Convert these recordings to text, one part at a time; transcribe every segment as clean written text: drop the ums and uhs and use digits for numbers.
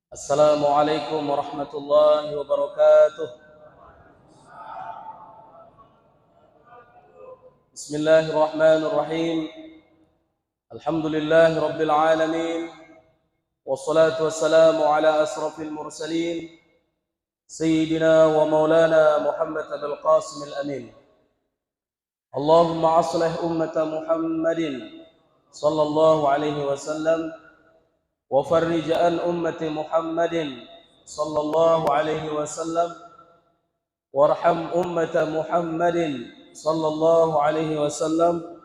Assalamualaikum warahmatullahi wabarakatuh. Bismillahirrahmanirrahim. Alhamdulillahi rabbil alamin. Wassalatu wassalamu ala asrafil mursalin Sayyidina wa maulana Muhammad Abul Qasim al-Amin. Allahumma aslih ummata Muhammadin sallallahu alaihi wasallam wa farrij an ummati Muhammadin sallallahu alaihi wasallam warham ummata Muhammadin sallallahu alaihi wasallam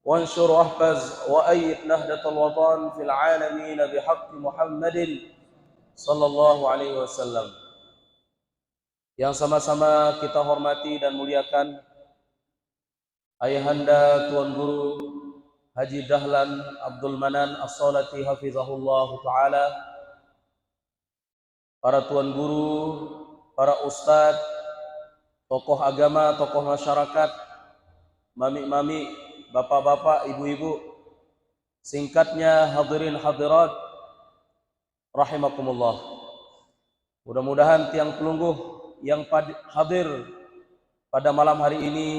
wanshur ahfaz wa ayyid nahdatal watan fil alamin bihaqqi Muhammadin sallallahu alaihi wasallam. Yang sama-sama kita hormati dan muliakan Ayahanda Tuan Guru Haji Dahlan Abdul Manan As-Salati hafizahullah taala, para tuan guru, para ustadz, tokoh agama, tokoh masyarakat, mami-mami, bapak-bapak, ibu-ibu, singkatnya hadirin hadirat rahimakumullah. Mudah-mudahan tiang pelungguh yang hadir pada malam hari ini,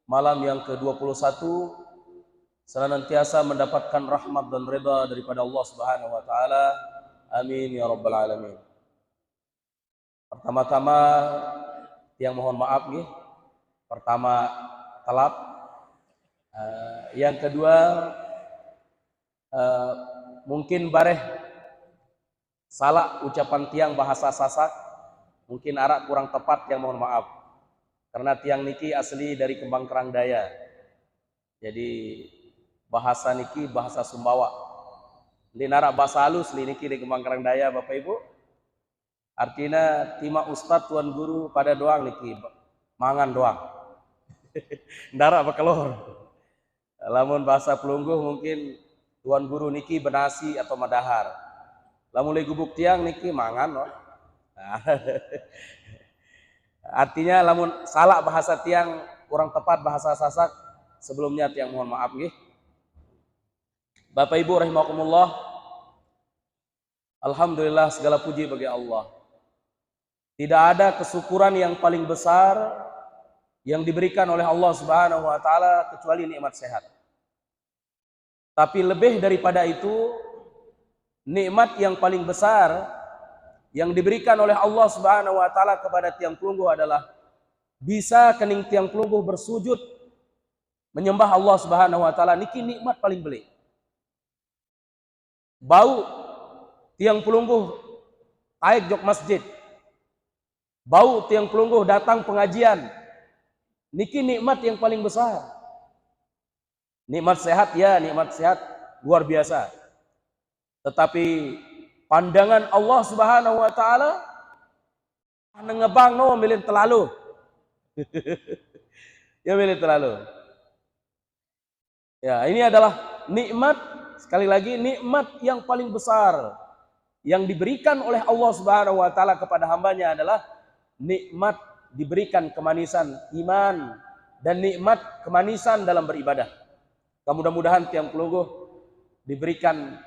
malam yang ke-21, senantiasa mendapatkan rahmat dan redha daripada Allah Subhanahu wa taala. Amin ya rabbal alamin. Pertama-tama yang mohon maaf nih. Pertama telat. Yang kedua mungkin bareh salah ucapan tiang bahasa Sasak, mungkin arak kurang tepat, yang mohon maaf. Karena tiang niki asli dari Kembang Kerang Daya. Jadi bahasa niki bahasa Sumbawa. Di narak bahasa halus niki di Kembang Kerang Daya, Bapak Ibu. Artinya tima ustadz tuan guru pada doang niki mangan doang. Ndara bakalor. Lamun bahasa pelungguh mungkin tuan guru niki benasi atau madahar. Lamun lagi gubuk tiang niki mangan loh. Artinya lamun salah bahasa tiang kurang tepat bahasa Sasak, sebelumnya tiang mohon maaf nggih. Bapak Ibu rahimakumullah. Alhamdulillah, segala puji bagi Allah. Tidak ada kesyukuran yang paling besar yang diberikan oleh Allah Subhanahu wa taala kecuali nikmat sehat. Tapi lebih daripada itu, nikmat yang paling besar yang diberikan oleh Allah Subhanahu wa taala kepada tiang pelungguh adalah bisa kening tiang pelungguh bersujud menyembah Allah Subhanahu wa taala. Niki nikmat paling beli. Bau tiang pelungguh taik jok masjid. Bau tiang pelungguh datang pengajian. Niki nikmat yang paling besar. Nikmat sehat, ya, nikmat sehat luar biasa. Tetapi pandangan Allah Subhanahu wa taala ngebang no milih terlalu. Ya milih terlalu. Ya, ini adalah nikmat, sekali lagi nikmat yang paling besar yang diberikan oleh Allah Subhanahu wa taala kepada hambanya adalah nikmat diberikan kemanisan iman dan nikmat kemanisan dalam beribadah. Mudah-mudahan tiang pelungguh diberikan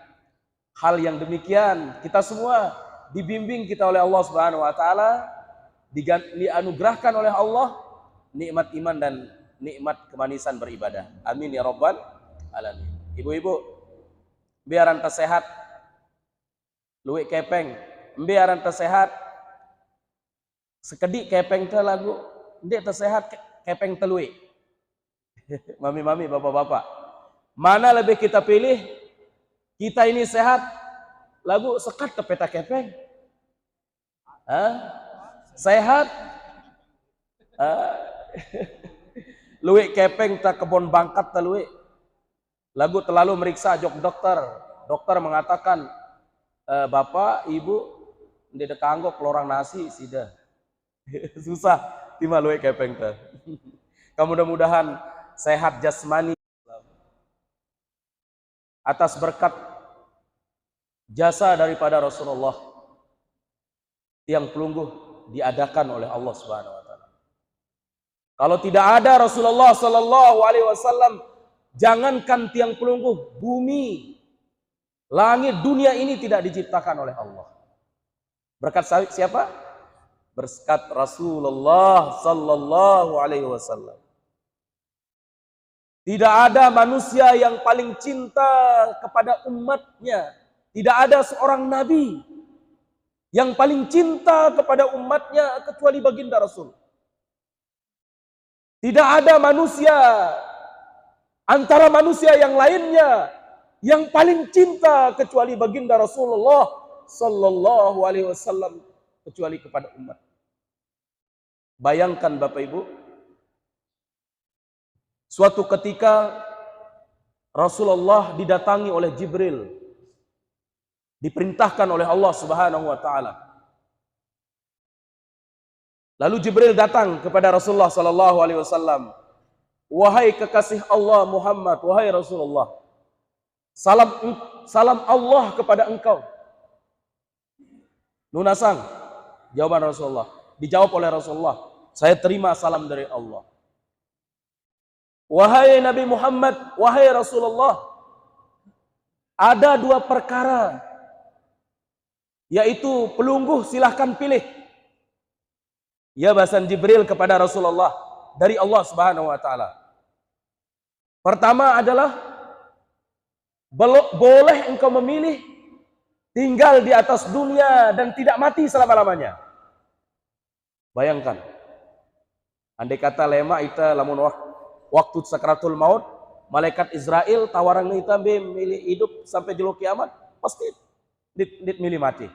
hal yang demikian. Kita semua dibimbing kita oleh Allah Subhanahu wa taala, dianugerahkan oleh Allah nikmat iman dan nikmat kemanisan beribadah. Amin ya rabbal alamin. Ibu-ibu, biaran tersehat, luwih kepeng, biaran tersehat, sekedik kepeng teh lagu, ndek tersehat kepeng telui. Mami-mami, bapak-bapak, mana lebih kita pilih? Kita ini sehat, lagu sekat ke peta kepeng. Sehat, luwih kepeng tak kebon bangkat telui. Lagu terlalu meriksa jok dokter. Dokter mengatakan, bapak, ibu, ndek kanggok lorang nasi sida. Susah tima luwih kepeng teh. Mudah-mudahan sehat jasmani atas berkat jasa daripada Rasulullah tiang pelungguh diadakan oleh Allah Subhanahu wa taala. Kalau tidak ada Rasulullah sallallahu alaihi wasallam, jangankan tiang pelungguh, bumi Langit dunia ini tidak diciptakan oleh Allah. Berkat siapa? Berkat Rasulullah sallallahu alaihi wasallam. Tidak ada manusia yang paling cinta kepada umatnya. Tidak ada seorang nabi yang paling cinta kepada umatnya kecuali baginda Rasul. Tidak ada manusia antara manusia yang lainnya yang paling cinta kecuali baginda Rasulullah sallallahu alaihi wasallam, kecuali kepada umat. Bayangkan Bapak Ibu, suatu ketika Rasulullah didatangi oleh Jibril, diperintahkan oleh Allah Subhanahu wa taala. Lalu Jibril datang kepada Rasulullah sallallahu alaihi wasallam. Wahai kekasih Allah Muhammad, wahai Rasulullah, salam Allah kepada engkau. Lunasang, jawaban Rasulullah. Dijawab oleh Rasulullah, saya terima salam dari Allah. Wahai Nabi Muhammad, wahai Rasulullah, ada dua perkara, yaitu pelungguh silahkan pilih. Ya bahasan Jibril kepada Rasulullah dari Allah Subhanahu wa taala. Pertama adalah boleh engkau memilih tinggal di atas dunia dan tidak mati selama-lamanya. Bayangkan, andai kata lema ita lamun waktu sakratul maut, malaikat Israel tawaran kita milih hidup sampai jelo kiamat, pasti milih mati.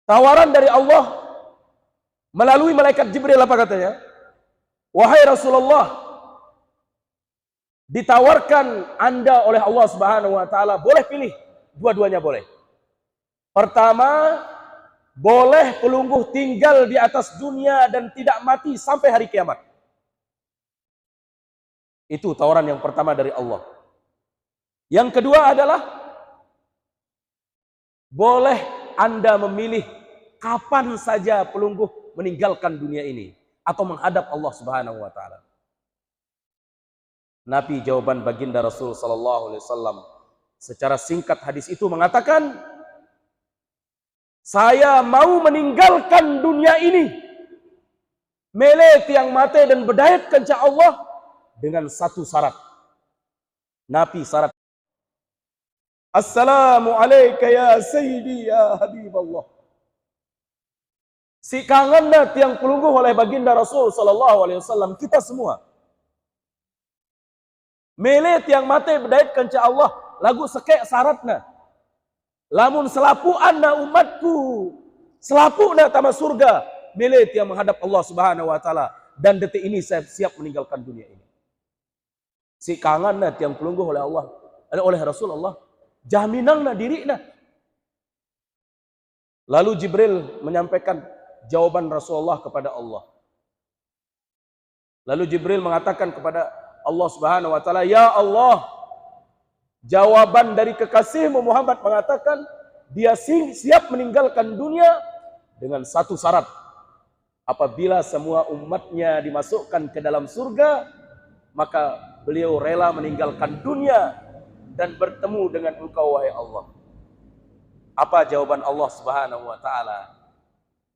Tawaran dari Allah melalui malaikat Jibril apa katanya? Wahai Rasulullah, ditawarkan Anda oleh Allah Subhanahu wa taala, boleh pilih, dua-duanya boleh. Pertama, boleh pelungguh tinggal di atas dunia dan tidak mati sampai hari kiamat. Itu tawaran yang pertama dari Allah. Yang kedua adalah boleh Anda memilih kapan saja pelungguh meninggalkan dunia ini atau menghadap Allah Subhanahu wa taala. Nabi jawaban baginda Rasul sallallahu alaihi wasallam secara singkat hadis itu mengatakan, saya mau meninggalkan dunia ini, mele tiang mate dan berdayat kenca Allah dengan satu syarat. Nabi syarat. Assalamu alayka ya sayyidi ya habiballah. Si kangenna tiang pelungguh oleh baginda Rasul sallallahu alaihi wasallam, kita semua. Mele tiang mate berdayat kenca Allah, lagu sekek syaratna. Lamun selapuanna umatku, selapuna tama surga, mele tiang menghadap Allah Subhanahu wa taala, dan detik ini saya siap meninggalkan dunia ini. Si kangenna tiang pelungguh oleh Allah, oleh Rasulullah, jaminangna dirina. Lalu Jibril menyampaikan jawaban Rasulullah kepada Allah. Lalu Jibril mengatakan kepada Allah Subhanahu wa taala, ya Allah, jawaban dari kekasihmu Muhammad mengatakan dia siap meninggalkan dunia dengan satu syarat. Apabila semua umatnya dimasukkan ke dalam surga, maka beliau rela meninggalkan dunia dan bertemu dengan engkau wahai Allah. Apa jawaban Allah Subhanahu wa taala?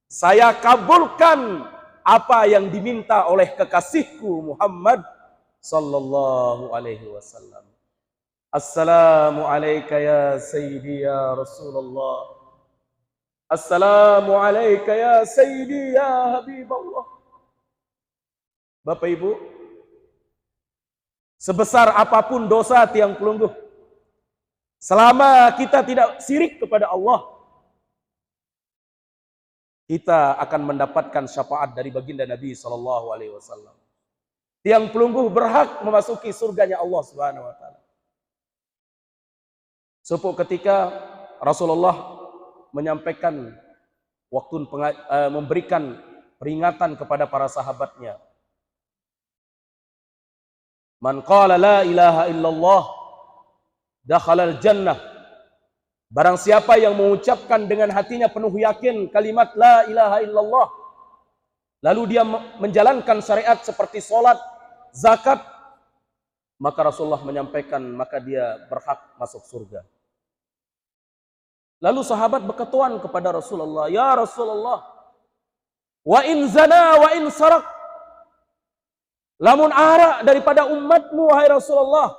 Saya kabulkan apa yang diminta oleh kekasihku Muhammad sallallahu alaihi wasallam. Assalamu alayka ya sayyidi ya Rasulullah. Assalamu alayka ya sayyidi ya habiballah. Bapak Ibu, sebesar apapun dosa tiang pelungguh, selama kita tidak syirik kepada Allah, kita akan mendapatkan syafaat dari baginda Nabi sallallahu alaihi wasallam. Tiang pelungguh berhak memasuki surganya Allah Subhanahu wa taala. Suatu ketika Rasulullah menyampaikan waktu memberikan peringatan kepada para sahabatnya. Man qala la ilaha illallah dakhalal jannah. Barang siapa yang mengucapkan dengan hatinya penuh yakin kalimat la ilaha illallah, lalu dia menjalankan syariat seperti sholat, zakat, Maka Rasulullah menyampaikan, maka dia berhak masuk surga. Lalu sahabat berketuan kepada Rasulullah, ya Rasulullah, wa in zana wa in sarak, lamun arak daripada umatmu wahai Rasulullah,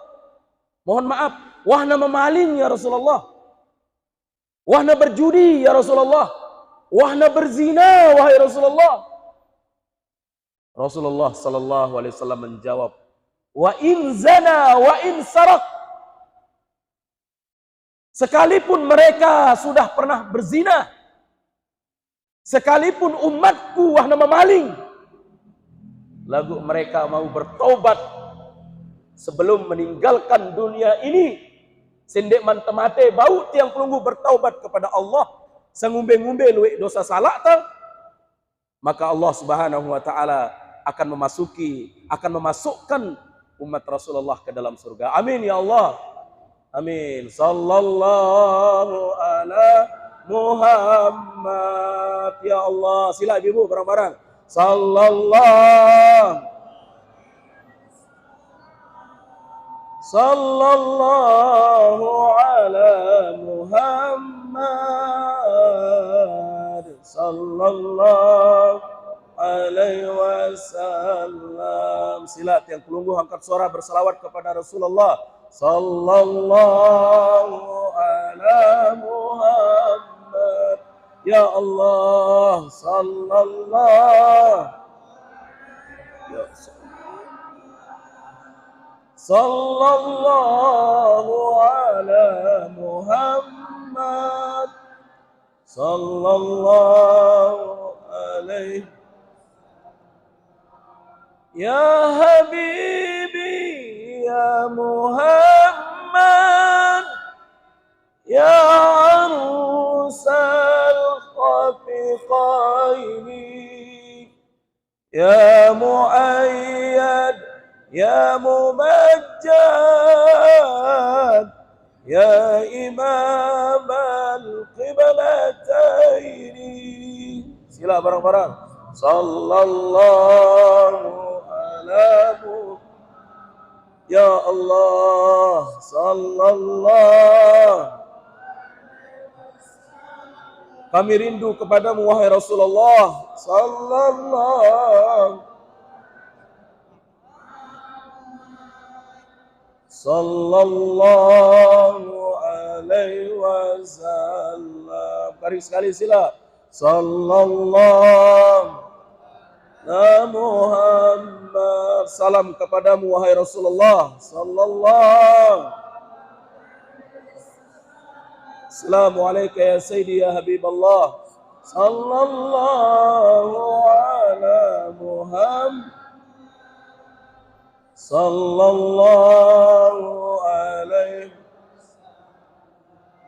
mohon maaf, wahna memaling ya Rasulullah, wahna berjudi ya Rasulullah, wahna berzina wahai Rasulullah. Rasulullah sallallahu alaihi wasallam menjawab, wa in zana wa in sarak, sekalipun mereka sudah pernah berzina, sekalipun umatku wahna memaling, lagu mereka mau bertobat sebelum meninggalkan dunia ini, sindek mantemate bau tiang pelunggu bertaubat kepada Allah, sengumbe-ngumbe luwek dosa salak ta, maka Allah Subhanahu wa taala akan memasukkan umat Rasulullah ke dalam surga. Amin ya Allah. Amin. Sallallahu ala Muhammad. Ya Allah, sila ibu bareng-bareng. Sallallahu ala Muhammad. Sallallahu alaihi wasallam. Silat yang pelunggu angkat suara berselawat kepada Rasulullah. Sallallahu ala Muhammad. Ya Allah, sallallahu ya sallallahu ala Muhammad. Sallallahu alaihi ya Habibi ya Muhammad ya arusal khafiqaini ya muayyad ya mumajjad ya imam al-qiblataini. Sila bareng-bareng. Sallallahu alamu ya Allah, sallallahu, kami rindu kepadamu wahai Rasulullah, sallallahu alaihi wasallam. Mari sekali sila. Sallallahu Muhammad. Salam kepadamu wahai Rasulullah. Sallallahu. Assalamualaikum ya Sayyidi ya Habiballah. Sallallahu ala Muhammad. Sallallahu alaihi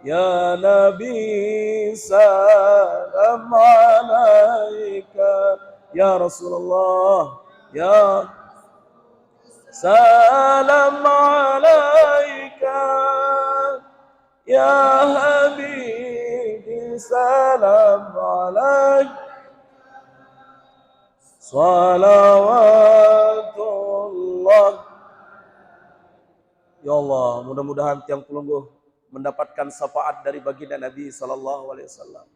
ya Nabi, salam alaika ya Rasulullah, ya salam alaika ya Habibi, salam alaika salawatullah. Ya Allah, mudah-mudahan tiang pelungguh mendapatkan syafaat dari baginda Nabi sallallahu alaihi wasallam.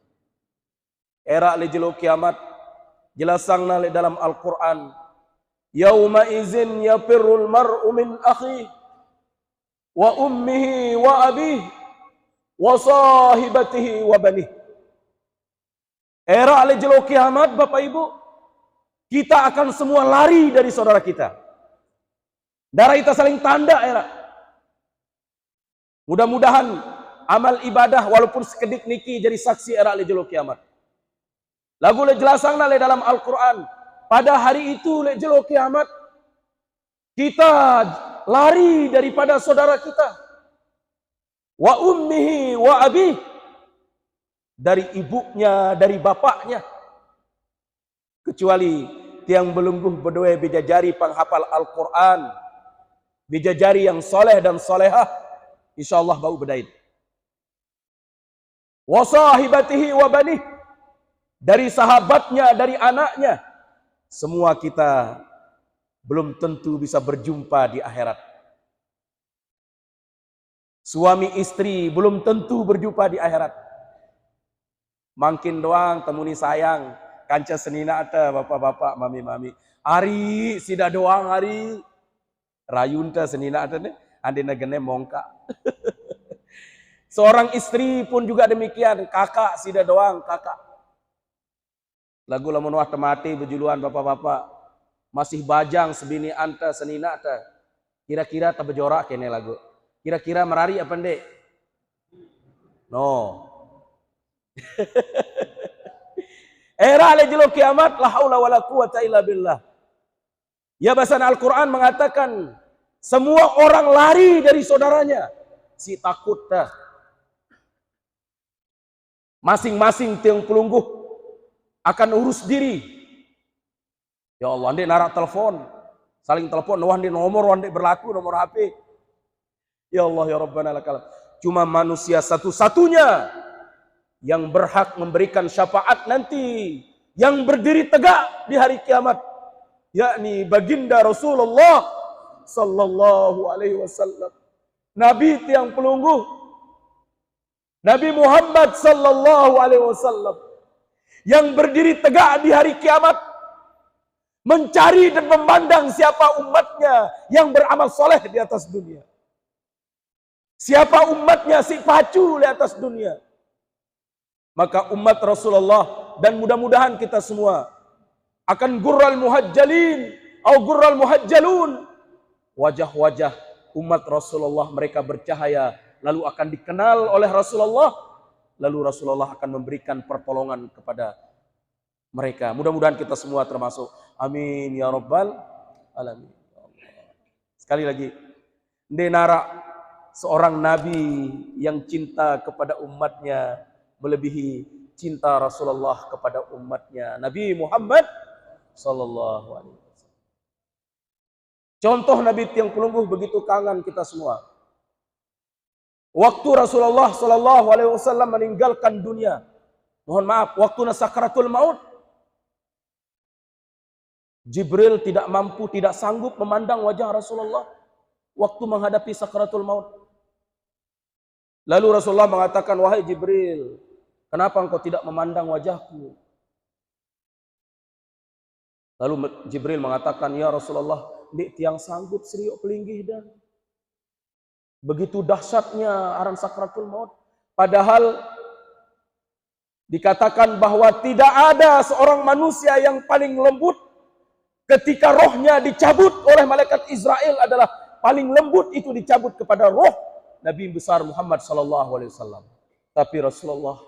Era lejelo kiamat jelasangna le dalam Al-Qur'an, yauma izin yafirrul mar'u min akhi wa ummihi wa abihi wa sahibatihi wa banihi. Era lejelo kiamat Bapak Ibu, kita akan semua lari dari saudara kita. Darah kita saling tanda era. Mudah-mudahan amal ibadah walaupun sekedik niki jadi saksi era lejelo kiamat. Lagu le jelasang le dalam Al-Quran, pada hari itu lejelo kiamat kita lari daripada saudara kita. Wa ummihi wa abih, dari ibunya, dari bapaknya. Kecuali tiang belungguh berdua bijajari penghafal Al-Quran, bijajari yang soleh dan solehah, insyaallah bau bedain. Wa sahibatihi wa banih, dari sahabatnya, dari anaknya. Semua kita belum tentu bisa berjumpa di akhirat. Suami istri belum tentu berjumpa di akhirat. Makin doang temuni sayang, kanca senina ada bapak-bapak, mami-mami. Hari sida doang hari. Rayunta senina ada nih, andina gene mongka. Seorang istri pun juga demikian, kakak sida doang, kakak. Lagu lamun wah temati bejuluan bapak-bapak, masih bajang sebini anta senina ata. Kira-kira tabejorak kene lagu. Kira-kira merari apa ndek? No. Era lejelo kiamat la haula wala quwata illa billah. Ya bahasan Al-Quran mengatakan semua orang lari dari saudaranya. Si takut dah. Masing-masing tiang pelungguh akan urus diri. Ya Allah, ande narak telepon. Saling telepon, wande nomor, wande berlaku nomor HP. Ya Allah, ya Rabbana lakal. Cuma manusia satu-satunya yang berhak memberikan syafaat nanti, yang berdiri tegak di hari kiamat, yakni baginda Rasulullah sallallahu alaihi wasallam, Nabi tiang pelungguh, Nabi Muhammad sallallahu alaihi wasallam, yang berdiri tegak di hari kiamat, mencari dan memandang siapa umatnya yang beramal soleh di atas dunia, siapa umatnya si pacu di atas dunia. Maka umat Rasulullah dan mudah-mudahan kita semua akan gurral muhajjalin atau gurral muhajjalun, wajah-wajah umat Rasulullah mereka bercahaya, lalu akan dikenal oleh Rasulullah, lalu Rasulullah akan memberikan pertolongan kepada mereka. Mudah-mudahan kita semua termasuk. Amin ya rabbal alamin. Sekali lagi, ndenara seorang nabi yang cinta kepada umatnya melebihi cinta Rasulullah kepada umatnya, Nabi Muhammad sallallahu alaihi wasallam. Contoh Nabi tiang pelungguh begitu kangen kita semua. Waktu Rasulullah sallallahu alaihi wasallam meninggalkan dunia, mohon maaf, waktu sakaratul maut, Jibril tidak mampu, tidak sanggup memandang wajah Rasulullah waktu menghadapi sakaratul maut. Lalu Rasulullah mengatakan, wahai Jibril, kenapa engkau tidak memandang wajahku? Lalu Jibril mengatakan, ya Rasulullah, dik tiang sanggup seriuk pelinggih dan begitu dahsyatnya aran sakratul maut. Padahal dikatakan bahwa tidak ada seorang manusia yang paling lembut ketika rohnya dicabut oleh malaikat Israel adalah paling lembut itu dicabut kepada roh Nabi besar Muhammad sallallahu alaihi wasallam. Tapi Rasulullah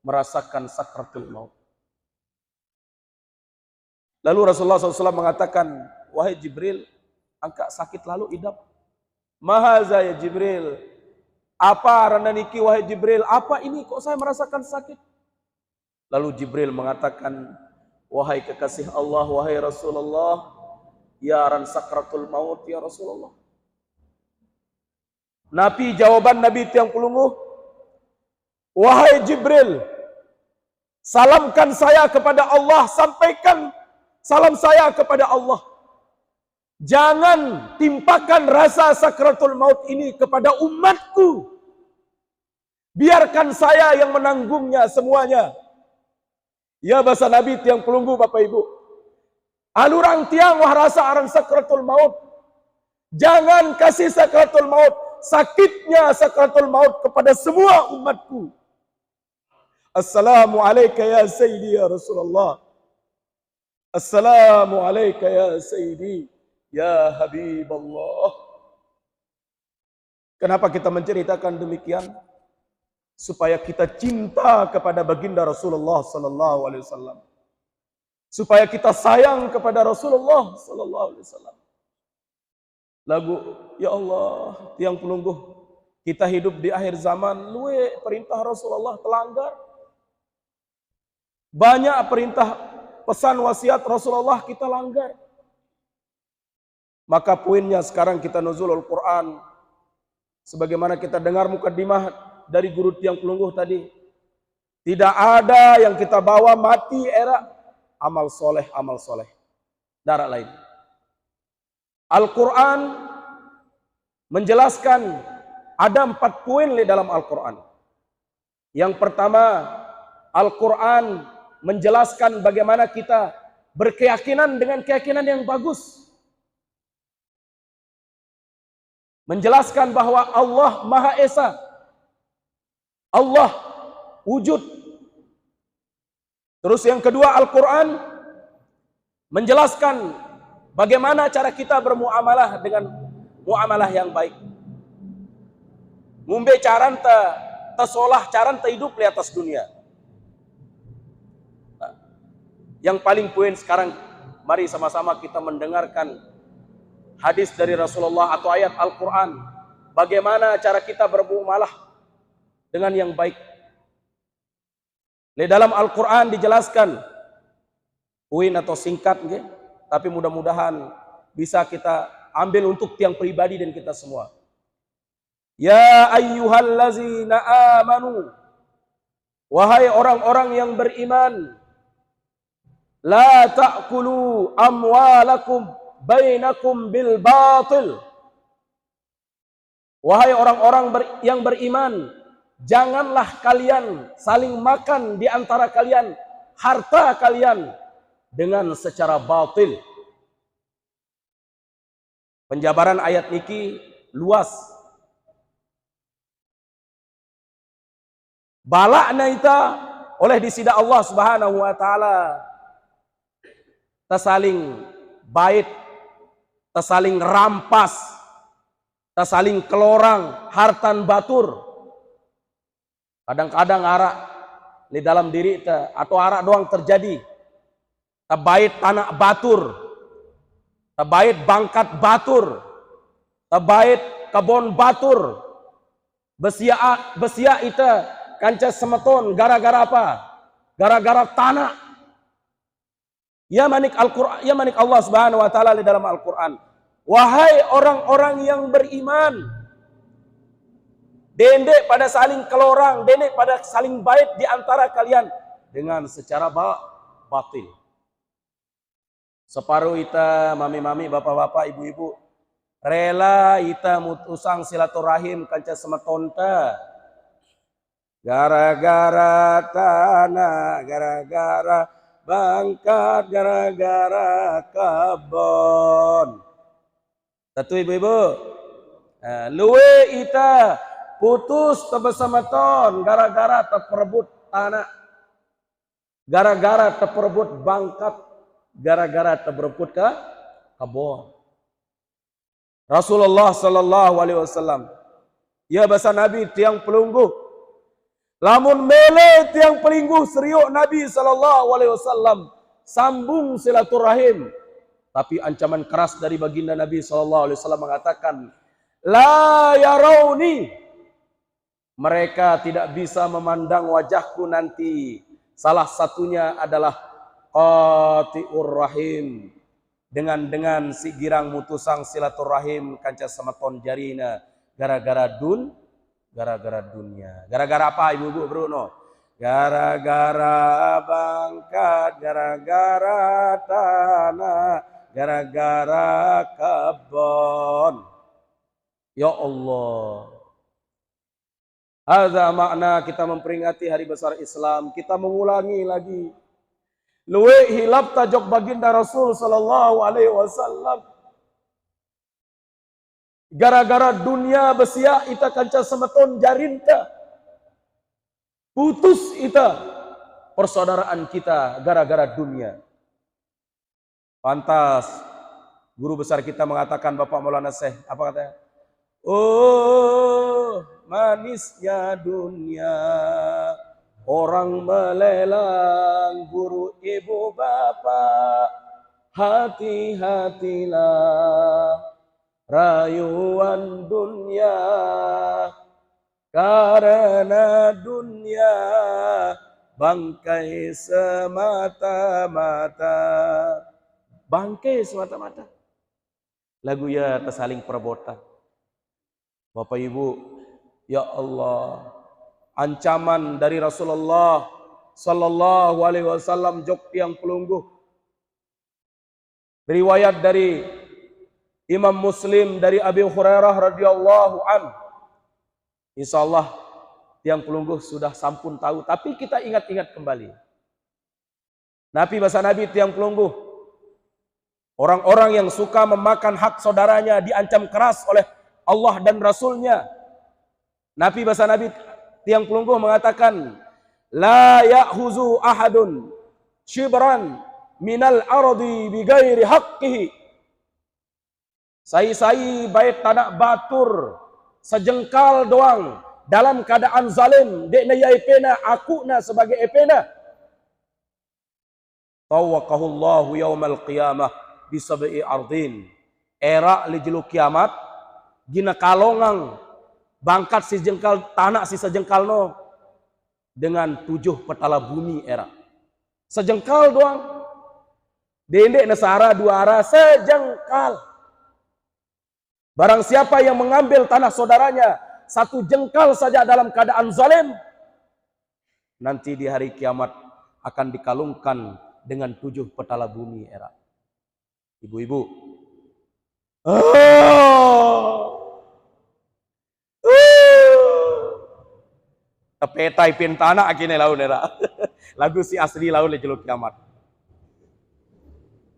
merasakan sakratul maut. Lalu Rasulullah SAW mengatakan, wahai Jibril, angkat sakit lalu idap. Mahaza ya Jibril. Apa rana niki wahai Jibril? Apa ini kok saya merasakan sakit? Lalu Jibril mengatakan, wahai kekasih Allah, wahai Rasulullah, ya ran sakratul maut ya Rasulullah. Nabi jawaban Nabi tiang pelungguh, wahai Jibril, salamkan saya kepada Allah, sampaikan salam saya kepada Allah. Jangan timpakan rasa sakratul maut ini kepada umatku. Biarkan saya yang menanggungnya semuanya. Ya bahasa Nabi tiang pelungguh Bapak Ibu. Alurang tiang wah rasa aran sakratul maut. Jangan kasih sakratul maut, sakitnya sakratul maut kepada semua umatku. Assalamu alayka ya Sayyidi ya Rasulullah. Assalamu alayka ya Sayyidi ya Habibullah. Kenapa kita menceritakan demikian? Supaya kita cinta kepada baginda Rasulullah sallallahu alaihi wasallam. Supaya kita sayang kepada Rasulullah sallallahu alaihi wasallam. Lagu, ya Allah, tiang pelungguh, kita hidup di akhir zaman, luwe perintah Rasulullah telanggar. Banyak perintah pesan wasiat Rasulullah kita langgar. Maka poinnya sekarang kita nuzulul Quran. Sebagaimana kita dengar mukadimah dari guru tiang pelungguh tadi. Tidak ada yang kita bawa mati era amal soleh, amal soleh. Darah lain. Al-Quran menjelaskan Ada 4 poin di dalam Al-Quran. Yang pertama, Al-Quran menjelaskan bagaimana kita berkeyakinan dengan keyakinan yang bagus. Menjelaskan bahwa Allah Maha Esa. Allah wujud. Terus yang kedua, Al-Quran menjelaskan bagaimana cara kita bermuamalah dengan muamalah yang baik. Ngumbe caran tesolah caran hidup di atas dunia. Nah, yang paling poin sekarang, mari sama-sama kita mendengarkan hadis dari Rasulullah atau ayat Al-Quran. Bagaimana cara kita bermuamalah dengan yang baik. Di dalam Al-Quran dijelaskan, poin atau singkat, tapi mudah-mudahan bisa kita ambil untuk tiang pribadi dan kita semua. Ya ayyuhallazina amanu, wahai orang-orang yang beriman, la ta'kulu amwalakum bainakum bil batil. Wahai orang-orang yang beriman, janganlah kalian saling makan di antara kalian harta kalian dengan secara batil. Penjabaran ayat niki luas. Balakna ita oleh disida Allah Subhanahu wa taala tersaling bait, tersaling rampas, tersaling kelorang, hartan batur. Kadang-kadang arak di dalam diri kita atau arak doang terjadi. Terbait tanah batur, terbait bangkat batur, terbait kebon batur. Besia ita kanca semeton gara-gara apa? Gara-gara tanah. Ya manik Al-Quran, ya manik Allah Subhanahu wa taala di dalam Al-Quran. Wahai orang-orang yang beriman, dendek pada saling kelorang, dendek pada saling baik di antara kalian dengan secara batil. Separuh ita, mami-mami, bapak-bapak, ibu-ibu, rela ita mutusang silaturahim kanca semetonta. Gara-gara tanah, gara-gara bangkat, gara-gara kebon. Satu ibu-ibu, luwe ita putus bersama ton gara-gara terperebut tanah, gara-gara terperebut bangkat, gara-gara terperebut kebon. Rasulullah sallallahu alaihi wasallam, ya bahasa Nabi tiang pelungguh, lamun mele tiang pelingguh seriuk Nabi sallallahu alaihi wasallam sambung silaturahim. Tapi ancaman keras dari baginda Nabi sallallahu alaihi wasallam mengatakan, la yarawni, mereka tidak bisa memandang wajahku nanti. Salah satunya adalah qati'ur rahim, dengan si girang mutusang silaturahim kanca semeton jarina gara-gara dunia. Gara-gara apa ibu-ibu Bruno? Gara-gara bangkat, gara-gara tanah, gara-gara kebon. Ya Allah. Hadza makna kita memperingati hari besar Islam. Kita mengulangi lagi. Luwe hilap tajok baginda Rasul sallallahu alaihi wasallam. Gara-gara dunia besia ita kanca semeton jarinta. Putus ita persaudaraan kita gara-gara dunia. Pantas guru besar kita mengatakan, Bapak Maulana Syekh, apa katanya? Oh, manisnya dunia, orang melelang guru ibu bapak, hati-hatilah rayuan dunia, karena dunia bangkai semata-mata. Bangkai semata-mata. Lagu ya tersaling perbotan. Bapak Ibu, ya Allah, ancaman dari Rasulullah sallallahu alaihi wasallam jok tiang pelungguh. Riwayat dari Imam Muslim dari Abi Hurairah radhiyallahu an, Insya Allah tiang pelungguh sudah sampun tahu, tapi kita ingat-ingat kembali. Nabi bahasa Nabi tiang pelungguh, orang-orang yang suka memakan hak saudaranya diancam keras oleh Allah dan Rasulnya. Nabi bahasa Nabi tiang pelungguh mengatakan, la ya'huzu ahadun shibran minal ardi bighairi haqqihi. Sai-sai baik tanah batur sejengkal doang dalam keadaan zalim, dekna ya epena, akuna sebagai epena. Tawakahullahu yaumal qiyamah bisab'i ardin. Era lijelu kiamat gina kalongang bangkat si jengkal tanah si sejengkal no dengan 7 petala bumi era. Sejengkal doang. Dendek nasara 2 arah sejengkal. Barang siapa yang mengambil tanah saudaranya 1 jengkal saja dalam keadaan zalim, nanti di hari kiamat akan dikalungkan dengan 7 petala bumi era. Ibu-ibu, tepetai pintana akhirnya laun era. Lagu si asli laun le jeluk kiamat.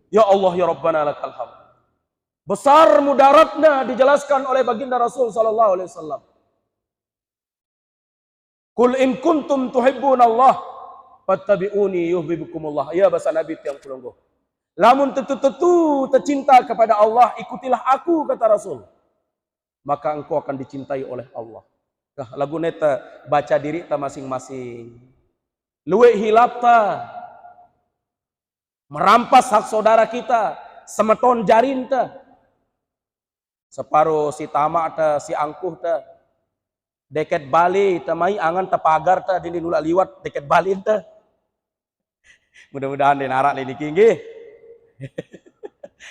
Ya Allah ya Rabbana lakal hamd. Besar mudaratnya dijelaskan oleh baginda Rasul sallallahu alaihi wasallam. Qul in kuntum tuhibbunallah fattabi'uni yuhibbukumullah. Ya bahasa Nabi tiang pelungguh. Lamun tentu tercinta kepada Allah, ikutilah aku kata Rasul. Maka engkau akan dicintai oleh Allah. Lagu neta baca diri ta masing-masing. Luwe hilap ta. Merampas hak saudara kita, semeton jarin ta. Separuh si tamak ta, si angkuh ta. Deket bali ta mai angan ta pagar ta dini nula liwat deket bali ta. Mudah-mudahan den arak lini kinggi.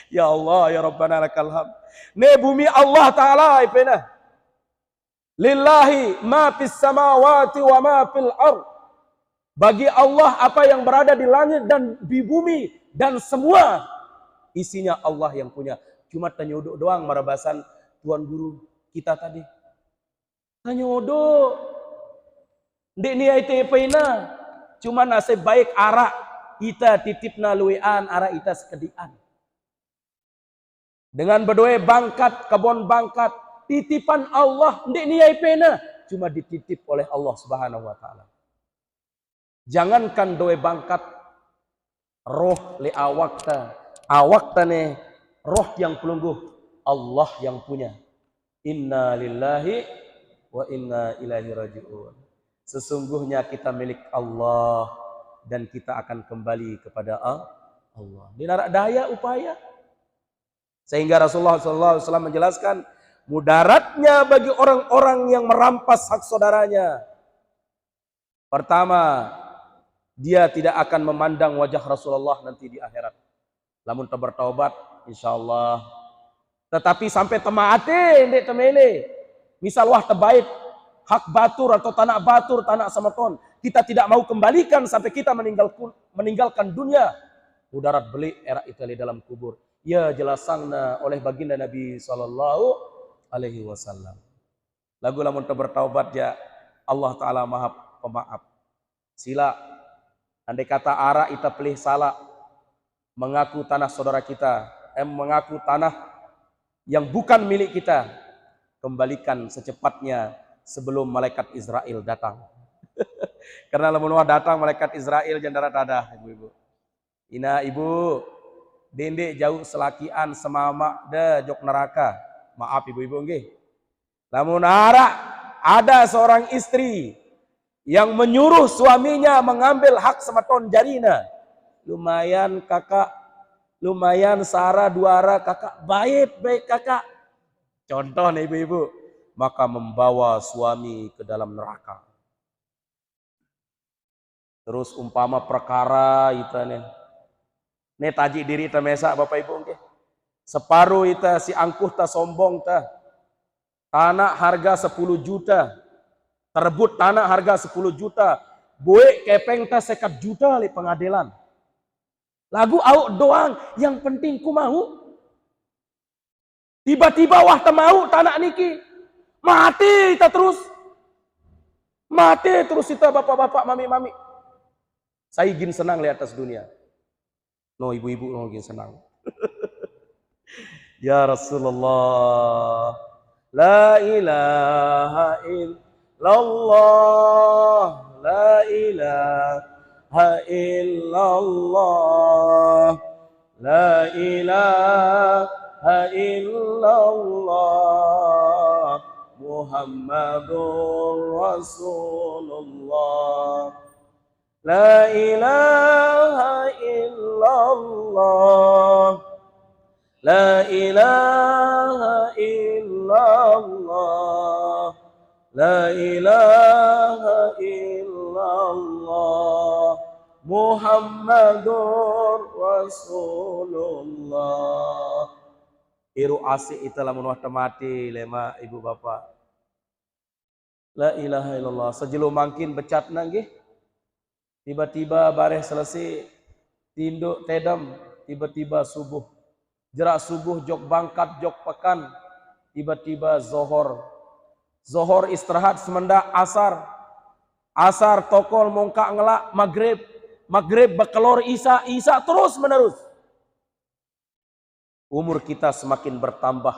Ya Allah ya Rabbana lakal hamd. Ne bumi Allah taala ipena. Lillahi ma fis samawati wa ma fil ard. Bagi Allah apa yang berada di langit dan di bumi dan semua isinya Allah yang punya. Cuma tanyodok doang marabasan tuan guru kita tadi. Tanyodok. Ndek ni ai tepena. Cuma nasib baik arak ita titipna luwean arak ita sekedian. Dengan berdoa bangkat kebon bangkat titipan Allah ndek ni ai pena cuma dititip oleh Allah Subhanahu wa taala. Jangankan doa bangkat roh le awak ta ne roh yang pelungguh Allah yang punya. Inna lillahi wa inna ilaihi raji'un. Sesungguhnya kita milik Allah dan kita akan kembali kepada Allah. Dinarak daya upaya. Sehingga Rasulullah SAW menjelaskan mudaratnya bagi orang-orang yang merampas hak saudaranya. Pertama, dia tidak akan memandang wajah Rasulullah nanti di akhirat. Lamun bertaubat, insyaallah. Tetapi sampai temaate, ndek temele. Misal wah terbaik hak batur atau tanah batur, tanah semeton, kita tidak mau kembalikan sampai kita meninggalkan dunia. Mudarat beli era itu di dalam kubur. Ya jelasangna oleh baginda Nabi sallallahu alaihi wasallam. Lagu lamun bertaubat ya Allah taala Maha Pemaaf. Sila andai kata ara ita pelih salah mengaku tanah saudara kita, mengaku tanah yang bukan milik kita, kembalikan secepatnya sebelum malaikat Israel datang. Karena lamun datang malaikat Israel jandara dadah ibu-ibu. Ina ibu dendek jauh selakian semama de jok neraka. Maaf ibu-ibu nggih. Lamun ada seorang istri yang menyuruh suaminya mengambil hak semeton jarina. Lumayan kakak, lumayan Sarah duara kakak, baik kakak. Contoh nih ibu-ibu, maka membawa suami ke dalam neraka. Terus umpama perkara ita nih. Nih taji diri ita mesak Bapak Ibu nggih. Separuh ita si angkuh ta sombong ta. Tanah harga 10 juta. Terebut tanah harga 10 juta. Boe kepeng ta 1 juta li pengadilan. Lagu au doang, yang penting ku mau. Tiba-tiba wah ta mau tanah niki. Mati ta terus. Mati terus kita bapak-bapak, mami-mami. Saya ingin senang lihat atas dunia. No, ibu-ibu no ingin senang. Ya Rasulullah, la ilaha illallah, la ilaha illallah, la ilaha illallah, Muhammadur Rasulullah. La ilaha illallah, la ilaha illallah, la ilaha illallah, Muhammadur Rasulullah. Iru asik itu lamun wah mati lema ibu bapak. La ilaha illallah. Sejelo mangkin becat nggih. Tiba-tiba bareh selesai tinduk tedam, tiba-tiba subuh. Jerak subuh jok bangkat jok pekan, tiba-tiba zohor. Zohor istirahat semendak asar. Asar tokol mongkak ngelak maghrib. Maghrib bekelor isya, isya terus menerus. Umur kita semakin bertambah.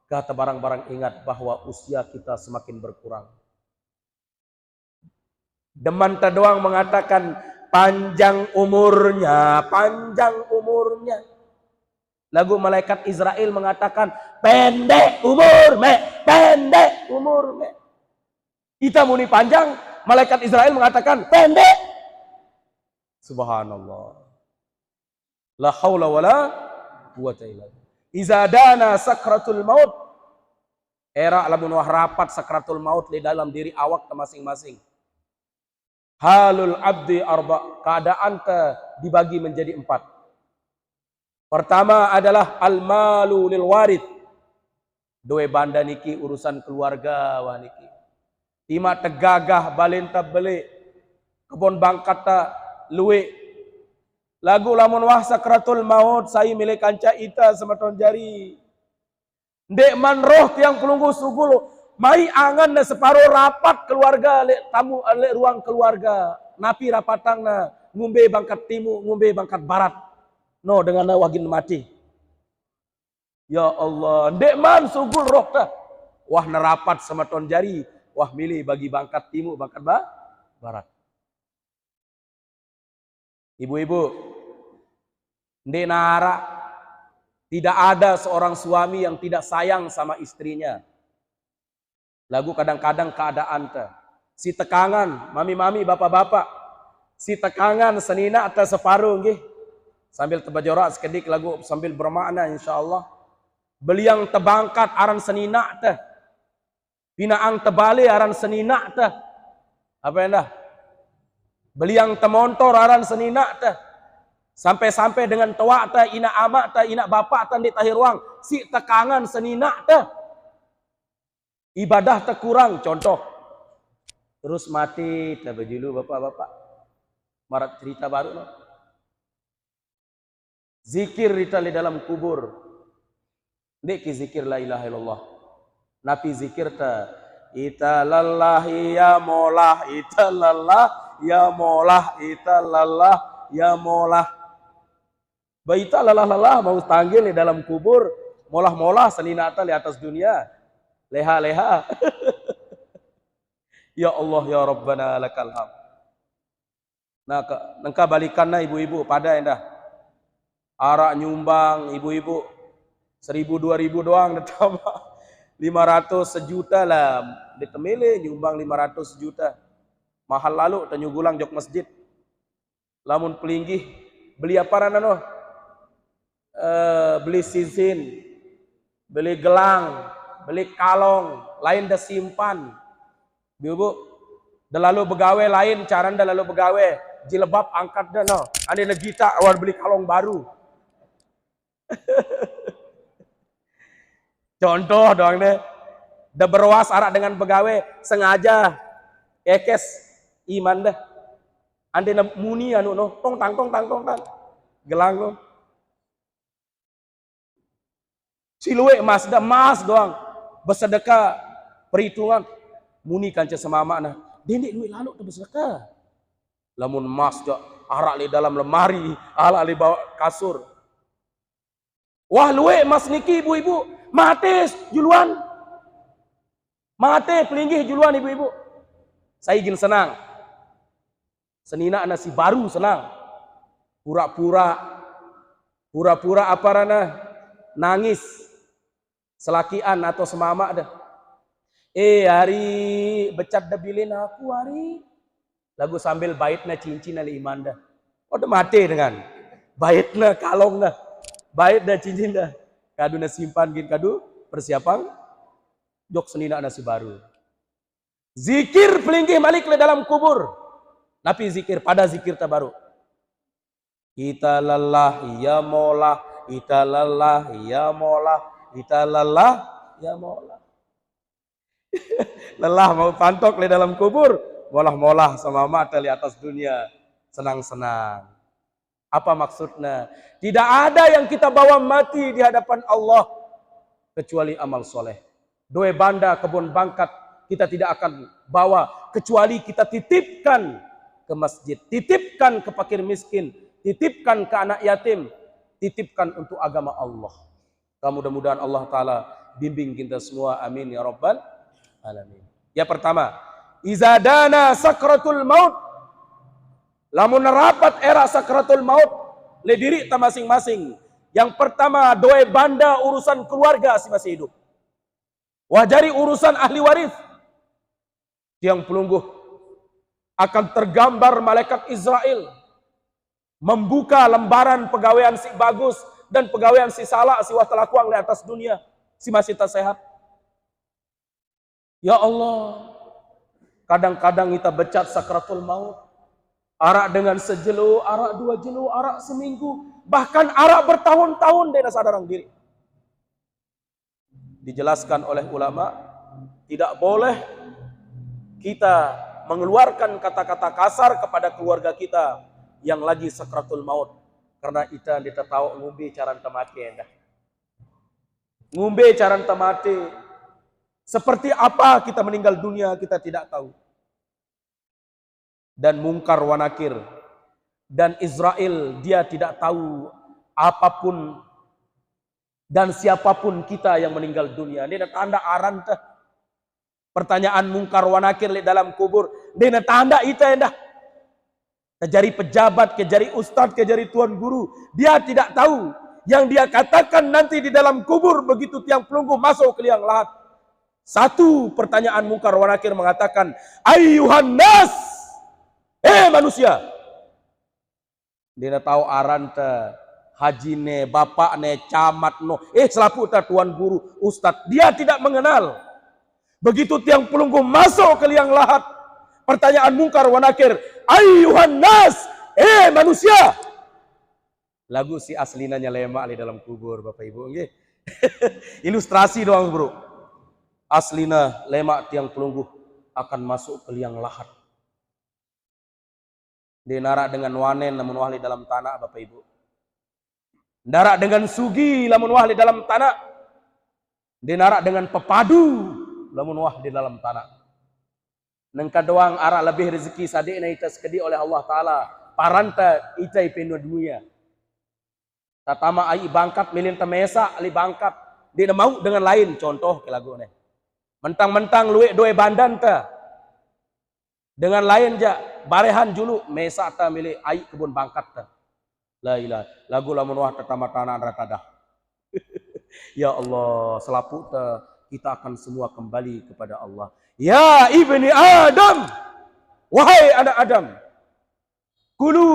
Kata barang-barang ingat bahwa usia kita semakin berkurang. Deman doang mengatakan panjang umurnya, panjang umurnya. Lagu malaikat Israel mengatakan pendek umur me, pendek umur me. Kita muni panjang, malaikat Israel mengatakan pendek. Subhanallah. La haula wala quwata illa billah. Iza dana sakratul maut. Era lamun wah rapat sakratul maut di dalam diri awak masing-masing. Halul abdi arba, keadaan dibagi menjadi 4. Pertama adalah al-malu lil warid. Dua banda niki urusan keluarga wah niki. Ima tegagah balenta beli kebon bangkat ta luwe. Lagu lamun wah sakratul maut saya milik kanca ita sematon jari. Ndek man roh tiang pelunggu sugul. Mai angan na separuh rapat keluarga le tamu le ruang keluarga. Napi rapatang na ngumbe bangkat timu, ngumbe bangkat barat. No dengan na wagin mati. Ya Allah, ndek man sugul roh ta. Wah nerapat sematon jari, wah milih bagi bangkat timu, bangkat barat. Ibu-ibu, ndek nara tidak ada seorang suami yang tidak sayang sama istrinya. Lagu kadang-kadang keadaan ta. Si tekangan, mami-mami, bapak-bapak. Si tekangan senina atau separuh nggih. Sambil tebajorak sekedik lagu sambil bermakna insyaallah. Beliang tebangkat aran senina ta. Pinaang tebale aran senina ta. Apa endah? Beliang temontor aran senina ta. Sampai-sampai dengan tua ta, ina amak ta, ina bapak ta di tahir ruang. Si tekangan senina ta. Ibadah terkurang, contoh. Terus mati, tak berjulu bapak-bapak. Marat cerita baru. No? Zikir di dalam kubur. Dek zikir la ilaha illallah. Nabi zikir ta. Ita lallahi ya molah, ita lallah ya molah, ita lallah ya molah. Baita lalah-lalah mau tanggil di dalam kubur. Molah-molah seninata di atas dunia. Leha-leha. Ya Allah ya Rabbana lakal hamd. Nah, nengka balikanna ibu-ibu pada endah. Arak nyumbang ibu-ibu 1.000 2.000 doang ditambah 500 sejuta lah. Ditemile nyumbang 500 juta. Mahal lalu tanyugulang jok masjid. Lamun pelinggih beli apa nano? Beli sisin, beli gelang, beli kalong, lain dah simpan. Ibu, dah lalu begawe lain, cara dah lalu begawe. Jilbab angkat dah no. Ane negita awal beli kalong baru. Contoh doang deh. Dah berwas arak dengan begawe sengaja ekes iman dah. Ande muni anu no, tong tang. Gelang no. Silue emas dah mas doang. Bersedekah perhitungan muni kanca semama nah Dendek duit lalu tu bersedekah. Lamun emas jak arak li dalam lemari, arak li bawa kasur. Wah luwe emas niki ibu-ibu, mate juluan. Mate pelinggih juluan ibu-ibu. Saya ingin senang. Senina nasi baru senang. Pura-pura apa rana nangis. Selakian atau semama dah. Hari becat dah bilin aku hari. Lagu sambil baitna cincin ali iman dah. Oh dah mati dengan. Baitna kalong dah. Bait dah cincin dah. Kadu na simpan gin kadu persiapan. Jok senina nasi baru. Zikir pelinggih malik le dalam kubur. Napi zikir pada zikir tabaru. Kita lelah ya mola, kita lelah ya mola, kita lelah ya mola. Lelah mau pantok le dalam kubur, molah-molah sama mata di atas dunia, senang-senang. Apa maksudnya? Tidak ada yang kita bawa mati di hadapan Allah kecuali amal soleh. Doe banda kebun bangkat kita tidak akan bawa kecuali kita titipkan ke masjid, titipkan ke fakir miskin, titipkan ke anak yatim, titipkan untuk agama Allah. Mudah-mudahan Allah Ta'ala bimbing kita semua, amin ya rabbal alamin. Ya pertama, izadana sakratul maut, lamun rapat era sakratul maut le diri ta masing-masing. Yang pertama, doe banda urusan keluarga si masih hidup. Wajari urusan ahli waris. Tiang pelungguh akan tergambar malaikat Israel membuka lembaran pegawaian si bagus dan pegawaian si salah si watalakuang di atas dunia si masih tak sehat. Ya Allah, kadang-kadang kita becat sakratul maut, arak dengan sejelo, arak dua jelo, arak seminggu, bahkan arak bertahun-tahun dia sadarang diri. Dijelaskan oleh ulama, tidak boleh kita mengeluarkan kata-kata kasar kepada keluarga kita yang lagi sakratul maut, karena kita tahu ngumbe caran temati endah. Ngumbe caran temati, seperti apa kita meninggal dunia kita tidak tahu. Dan mungkar wa nakir, dan Israel dia tidak tahu apapun dan siapapun kita yang meninggal dunia. Dia tanda aran teh. Pertanyaan mungkar wa nakir di dalam kubur, dia tanda itu endah. Kejari pejabat, kejari ustadz, kejari tuan guru, dia tidak tahu yang dia katakan nanti di dalam kubur begitu tiang pelungguh masuk ke liang lahat. Satu pertanyaan mungkar wa nakir mengatakan, ayyuhan nas, manusia. Dia tahu aran teh, haji ne, bapak ne, camat no, selaku tuan guru, ustadz, dia tidak mengenal. Begitu tiang pelungguh masuk ke liang lahat, pertanyaan mungkar wa nakir, ayyuhan nas, manusia. Lagu si aslinanya lemak di dalam kubur, Bapak Ibu. Okay? Ilustrasi doang, bro. Aslina lemak tiang pelungguh akan masuk ke liang lahat. Dia narak dengan wanen namun wahli dalam tanah, Bapak Ibu. Narak dengan sugi lamun wahli dalam tanah. Dia narak dengan pepadu lamun wahli dalam tanah. Nengka doang arak lebih rezeki sadikna ita sekedi oleh Allah Ta'ala. Paranta ita ipenu dunia. Tatama ai bangkat milin temesa ali bangkat. Dia mau dengan lain contoh ke lagu ni. Mentang-mentang luwe doe bandan ta. Dengan lain ja barehan julu mesa ta milih ai kebun bangkat ta. La ilaha lagu lamun wah tatama tanah ratadah. Ya Allah, selapu ta kita akan semua kembali kepada Allah. Ya ibni Adam, wahai anak Adam, kulu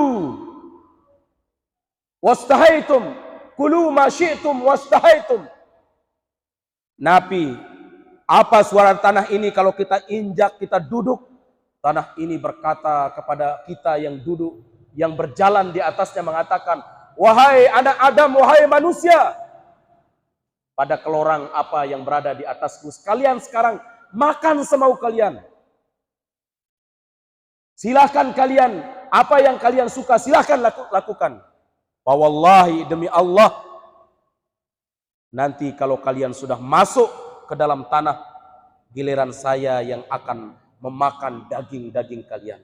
wastahaitum, kulu ma syi'tum wastahaitum. Nabi, apa suara tanah ini kalau kita injak, kita duduk, tanah ini berkata kepada kita yang duduk, yang berjalan di atasnya mengatakan, wahai anak Adam, wahai manusia, pada kelorang apa yang berada di atasku, sekalian sekarang makan semau kalian. Silahkan kalian, apa yang kalian suka, silahkan lakukan. Wallahi demi Allah, nanti kalau kalian sudah masuk ke dalam tanah, giliran saya yang akan memakan daging-daging kalian.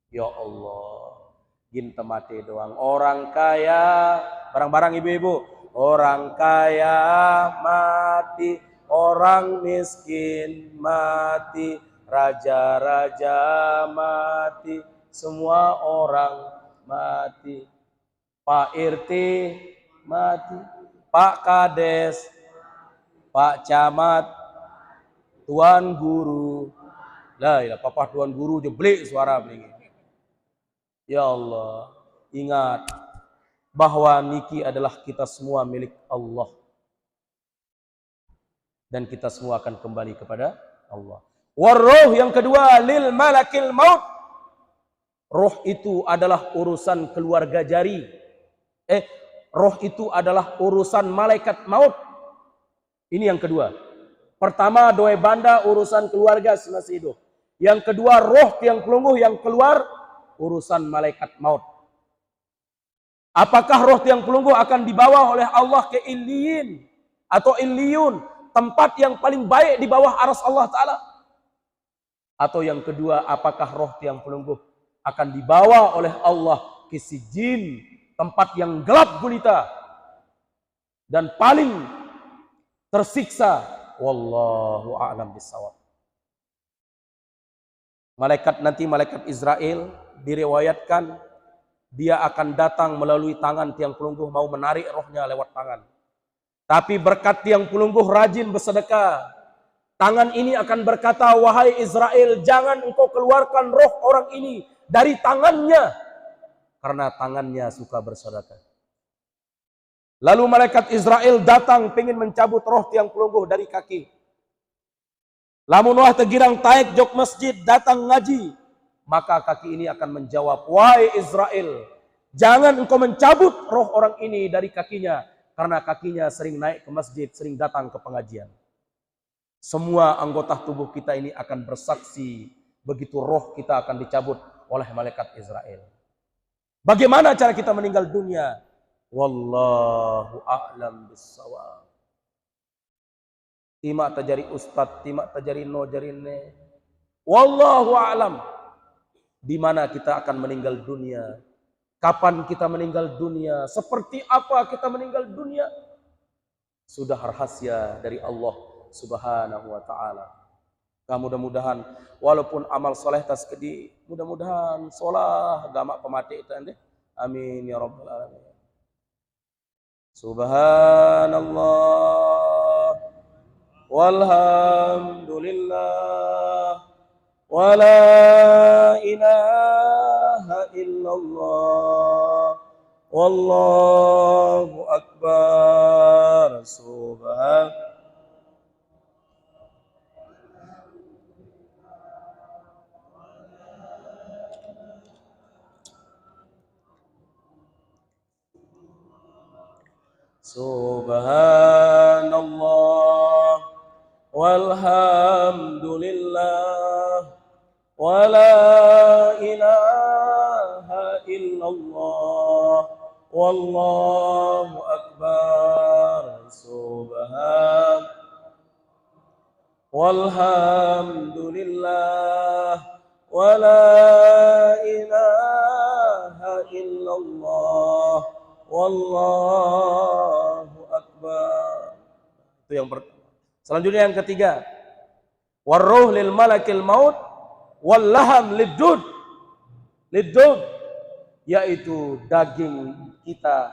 Ya Allah, gin temate doang. Orang kaya, barang-barang ibu-ibu, orang kaya mati, orang miskin mati, raja-raja mati, semua orang mati. Pak RT mati, Pak Kades, Pak Camat, Tuan Guru. Lah, ya papa Tuan Guru jeblik suara begini. Ya Allah, ingat bahwa niki adalah kita semua milik Allah. Dan kita semua akan kembali kepada Allah. Warruh yang kedua, lil malakil maut. Roh itu adalah urusan keluarga jari. Roh itu adalah urusan malaikat maut. Ini yang kedua. Pertama, doe banda urusan keluarga semasa hidup. Yang kedua, roh yang pelungguh yang keluar urusan malaikat maut. Apakah roh yang pelungguh akan dibawa oleh Allah ke Illiyin atau Illiyun, tempat yang paling baik di bawah arsy Allah Ta'ala? Atau yang kedua, apakah roh yang pelungguh akan dibawa oleh Allah ke Sijin, tempat yang gelap gulita dan paling tersiksa? Wallahu a'lam bishawab. Malaikat Israel diriwayatkan dia akan datang melalui tangan tiang pelungguh, mau menarik rohnya lewat tangan. Tapi berkat tiang pelungguh rajin bersedekah, tangan ini akan berkata, wahai Israel, jangan engkau keluarkan roh orang ini dari tangannya, karena tangannya suka bersedekah. Lalu malaikat Israel datang pengen mencabut roh tiang pelungguh dari kaki. Lamun wah tegirang taik jok masjid datang ngaji, maka kaki ini akan menjawab, wahai Israel, jangan engkau mencabut roh orang ini dari kakinya, karena kakinya sering naik ke masjid, sering datang ke pengajian. Semua anggota tubuh kita ini akan bersaksi begitu roh kita akan dicabut oleh malaikat Israel. Bagaimana cara kita meninggal dunia? Wallahu a'lam bissawab. Timak tajari ustad, timak tajari no jarine. Wallahu a'lam. Di mana kita akan meninggal dunia? Kapan kita meninggal dunia? Seperti apa kita meninggal dunia? Sudah rahasia dari Allah Subhanahu wa ta'ala. Mudah-mudahan walaupun amal soleh tas kedi, mudah-mudahan solah gamak pemati itu ande. Amin ya rabbal alamin. Subhanallah walhamdulillah wala ilaha illallah wallahu akbar. Subhanallah walhamdulillah wala ilaha illallah wallahu akbar. Walhamdulillah wala ilaha illallah wallahu akbar. Itu yang pertama. Selanjutnya yang ketiga, warruh lil malakil maut wal laham liddud. Liddud yaitu daging kita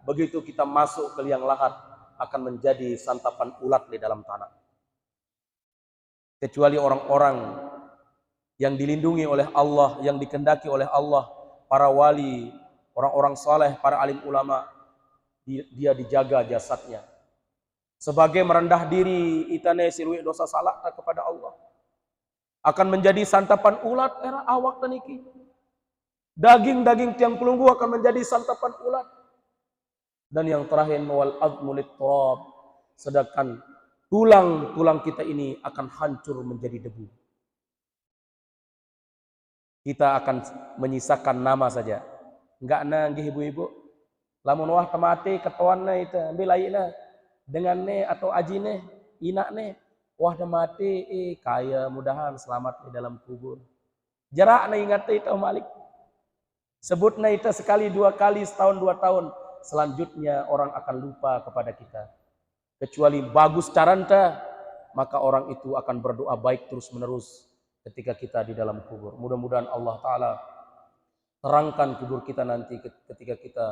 begitu kita masuk ke liang lahat akan menjadi santapan ulat di dalam tanah. Kecuali orang-orang yang dilindungi oleh Allah, yang dikehendaki oleh Allah, para wali, orang-orang saleh, para alim ulama, dia dijaga jasadnya. Sebagai merendah diri, itane silwi dosa salah kepada Allah. Akan menjadi santapan ulat era awak taniki. Daging-daging tiang pelunggu akan menjadi santapan ulat. Dan yang terakhir, wal azmu lit-turab. Sedangkan tulang-tulang kita ini akan hancur menjadi debu. Kita akan menyisakan nama saja. Enggak nanggih ibu-ibu. Lamun wah temati ketuan itu ambil lainnya dengan ne atau aji ne, inak ne. Wah dah mati, kaya mudahan selamat di dalam kubur. Jarak na ingat itu Malik. Sebut na itu sekali, dua kali, setahun, 2 tahun. Selanjutnya orang akan lupa kepada kita. Kecuali bagus caranta, maka orang itu akan berdoa baik terus menerus ketika kita di dalam kubur. Mudah-mudahan Allah Ta'ala terangkan kubur kita nanti ketika kita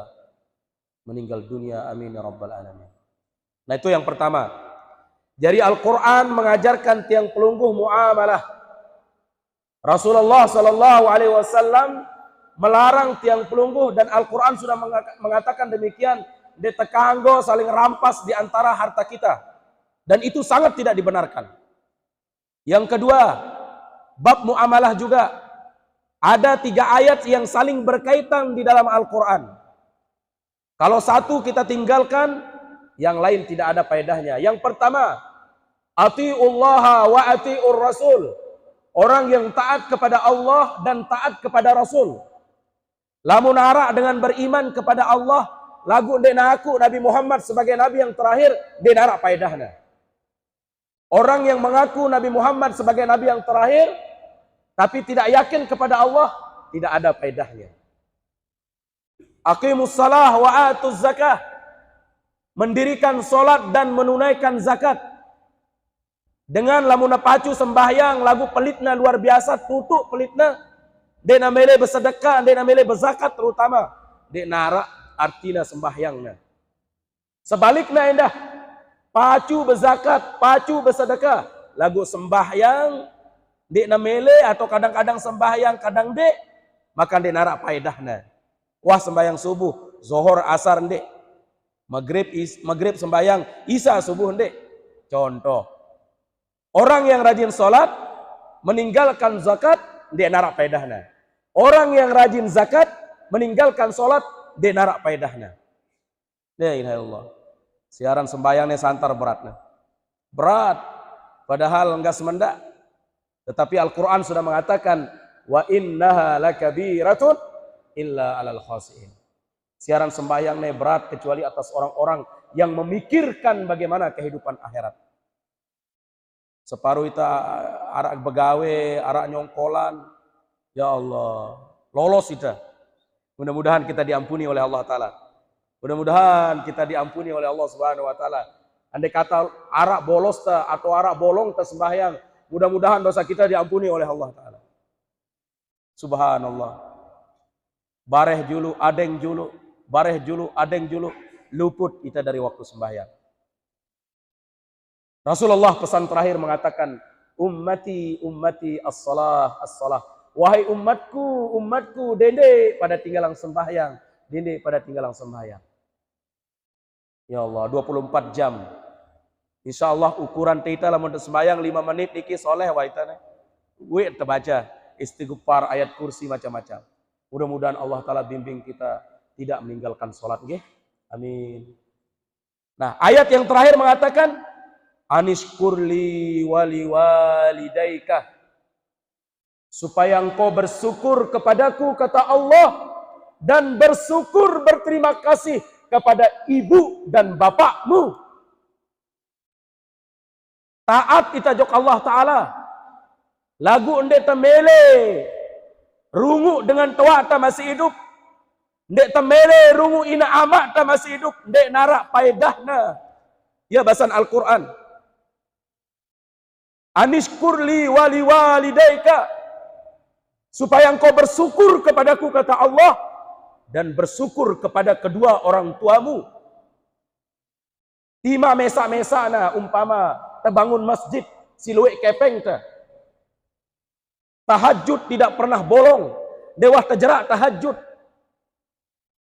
meninggal dunia. Amin ya rabbal alamin. Nah itu yang pertama. Jadi Al-Quran mengajarkan tiang pelungguh muamalah. Rasulullah Sallallahu Alaihi Wasallam melarang tiang pelungguh dan Al-Quran sudah mengatakan demikian. Detekanggo saling rampas di antara harta kita. Dan itu sangat tidak dibenarkan. Yang kedua, bab muamalah juga. Ada 3 ayat yang saling berkaitan di dalam Al-Quran. Kalau satu kita tinggalkan, yang lain tidak ada faedahnya. Yang pertama, atiullaha wa atiur rasul. Orang yang taat kepada Allah dan taat kepada Rasul. Lamun arak dengan beriman kepada Allah, lagu dena aku Nabi Muhammad sebagai Nabi yang terakhir, dena arak faedahnya. Orang yang mengaku Nabi Muhammad sebagai Nabi yang terakhir, tapi tidak yakin kepada Allah, tidak ada faedahnya. Aqimus salah wa atuz zakah. Mendirikan solat dan menunaikan zakat. Dengan lamuna pacu sembahyang, lagu pelitna luar biasa, tutup pelitna. Dena mele bersedekah, dena mele berzakat terutama. Dena arak artina sembahyangnya. Sebaliknya indah. Pacu berzakat, pacu bersedekah. Lagu sembahyang, dena mele atau kadang-kadang sembahyang, kadang dek. Maka dena arak faedahnya. Wah sembahyang subuh, zohor asar ndek. Maghrib sembahyang, isya subuh ndek. Contoh. Orang yang rajin sholat, meninggalkan zakat, dia narak faedahnya. Orang yang rajin zakat, meninggalkan sholat, dia narak faedahnya. La ilaha illallah. Siaran sembahyangnya santar beratnya. Berat. Padahal enggak semendak. Tetapi Al-Quran sudah mengatakan, wa innaha lakabiratun illa alal khasiin. Siaran sembahyangnya berat kecuali atas orang-orang yang memikirkan bagaimana kehidupan akhirat. Separuh itu arak begawe, arak nyongkolan. Ya Allah, lolos itu. Mudah-mudahan kita diampuni oleh Allah Ta'ala. Mudah-mudahan kita diampuni oleh Allah Subhanahu Wa Ta'ala. Andai kata arak bolos atau arak bolong sembahyang, mudah-mudahan dosa kita diampuni oleh Allah Ta'ala. Subhanallah. Bareh julu, adeng julu, bareh julu, adeng julu, luput kita dari waktu sembahyang. Rasulullah pesan terakhir mengatakan, ummati, ummati, as-salah, as-salah. Wahai umatku, umatku, dende pada tinggalan sembahyang, dende pada tinggalan sembahyang. Ya Allah, 24 jam. Insya Allah ukuran kita lah untuk sembahyang 5 menit niki soleh wa itane. Wih terbaca istighfar, ayat kursi macam-macam. Mudah-mudahan Allah Ta'ala bimbing kita tidak meninggalkan sholat. Okay? Amin. Nah, ayat yang terakhir mengatakan, anishkurli wali walidaika. Supaya engkau bersyukur kepadaku, kata Allah. Dan bersyukur berterima kasih kepada ibu dan bapakmu. Taat kita jok Allah Ta'ala. Lagu ende temele. Rungu dengan tua ta masih hidup. Ndek temele rungu ina amak ta masih hidup. Ndek narak paedahna. Ya bahasan Al-Quran. Anishkurli wali walidaika. Supaya engkau bersyukur kepadaku, kata Allah. Dan bersyukur kepada kedua orang tuamu. Tima mesa-mesa na umpama terbangun masjid siluek kepeng ta. Tahajud tidak pernah bolong. Dewah terjerak tahajud.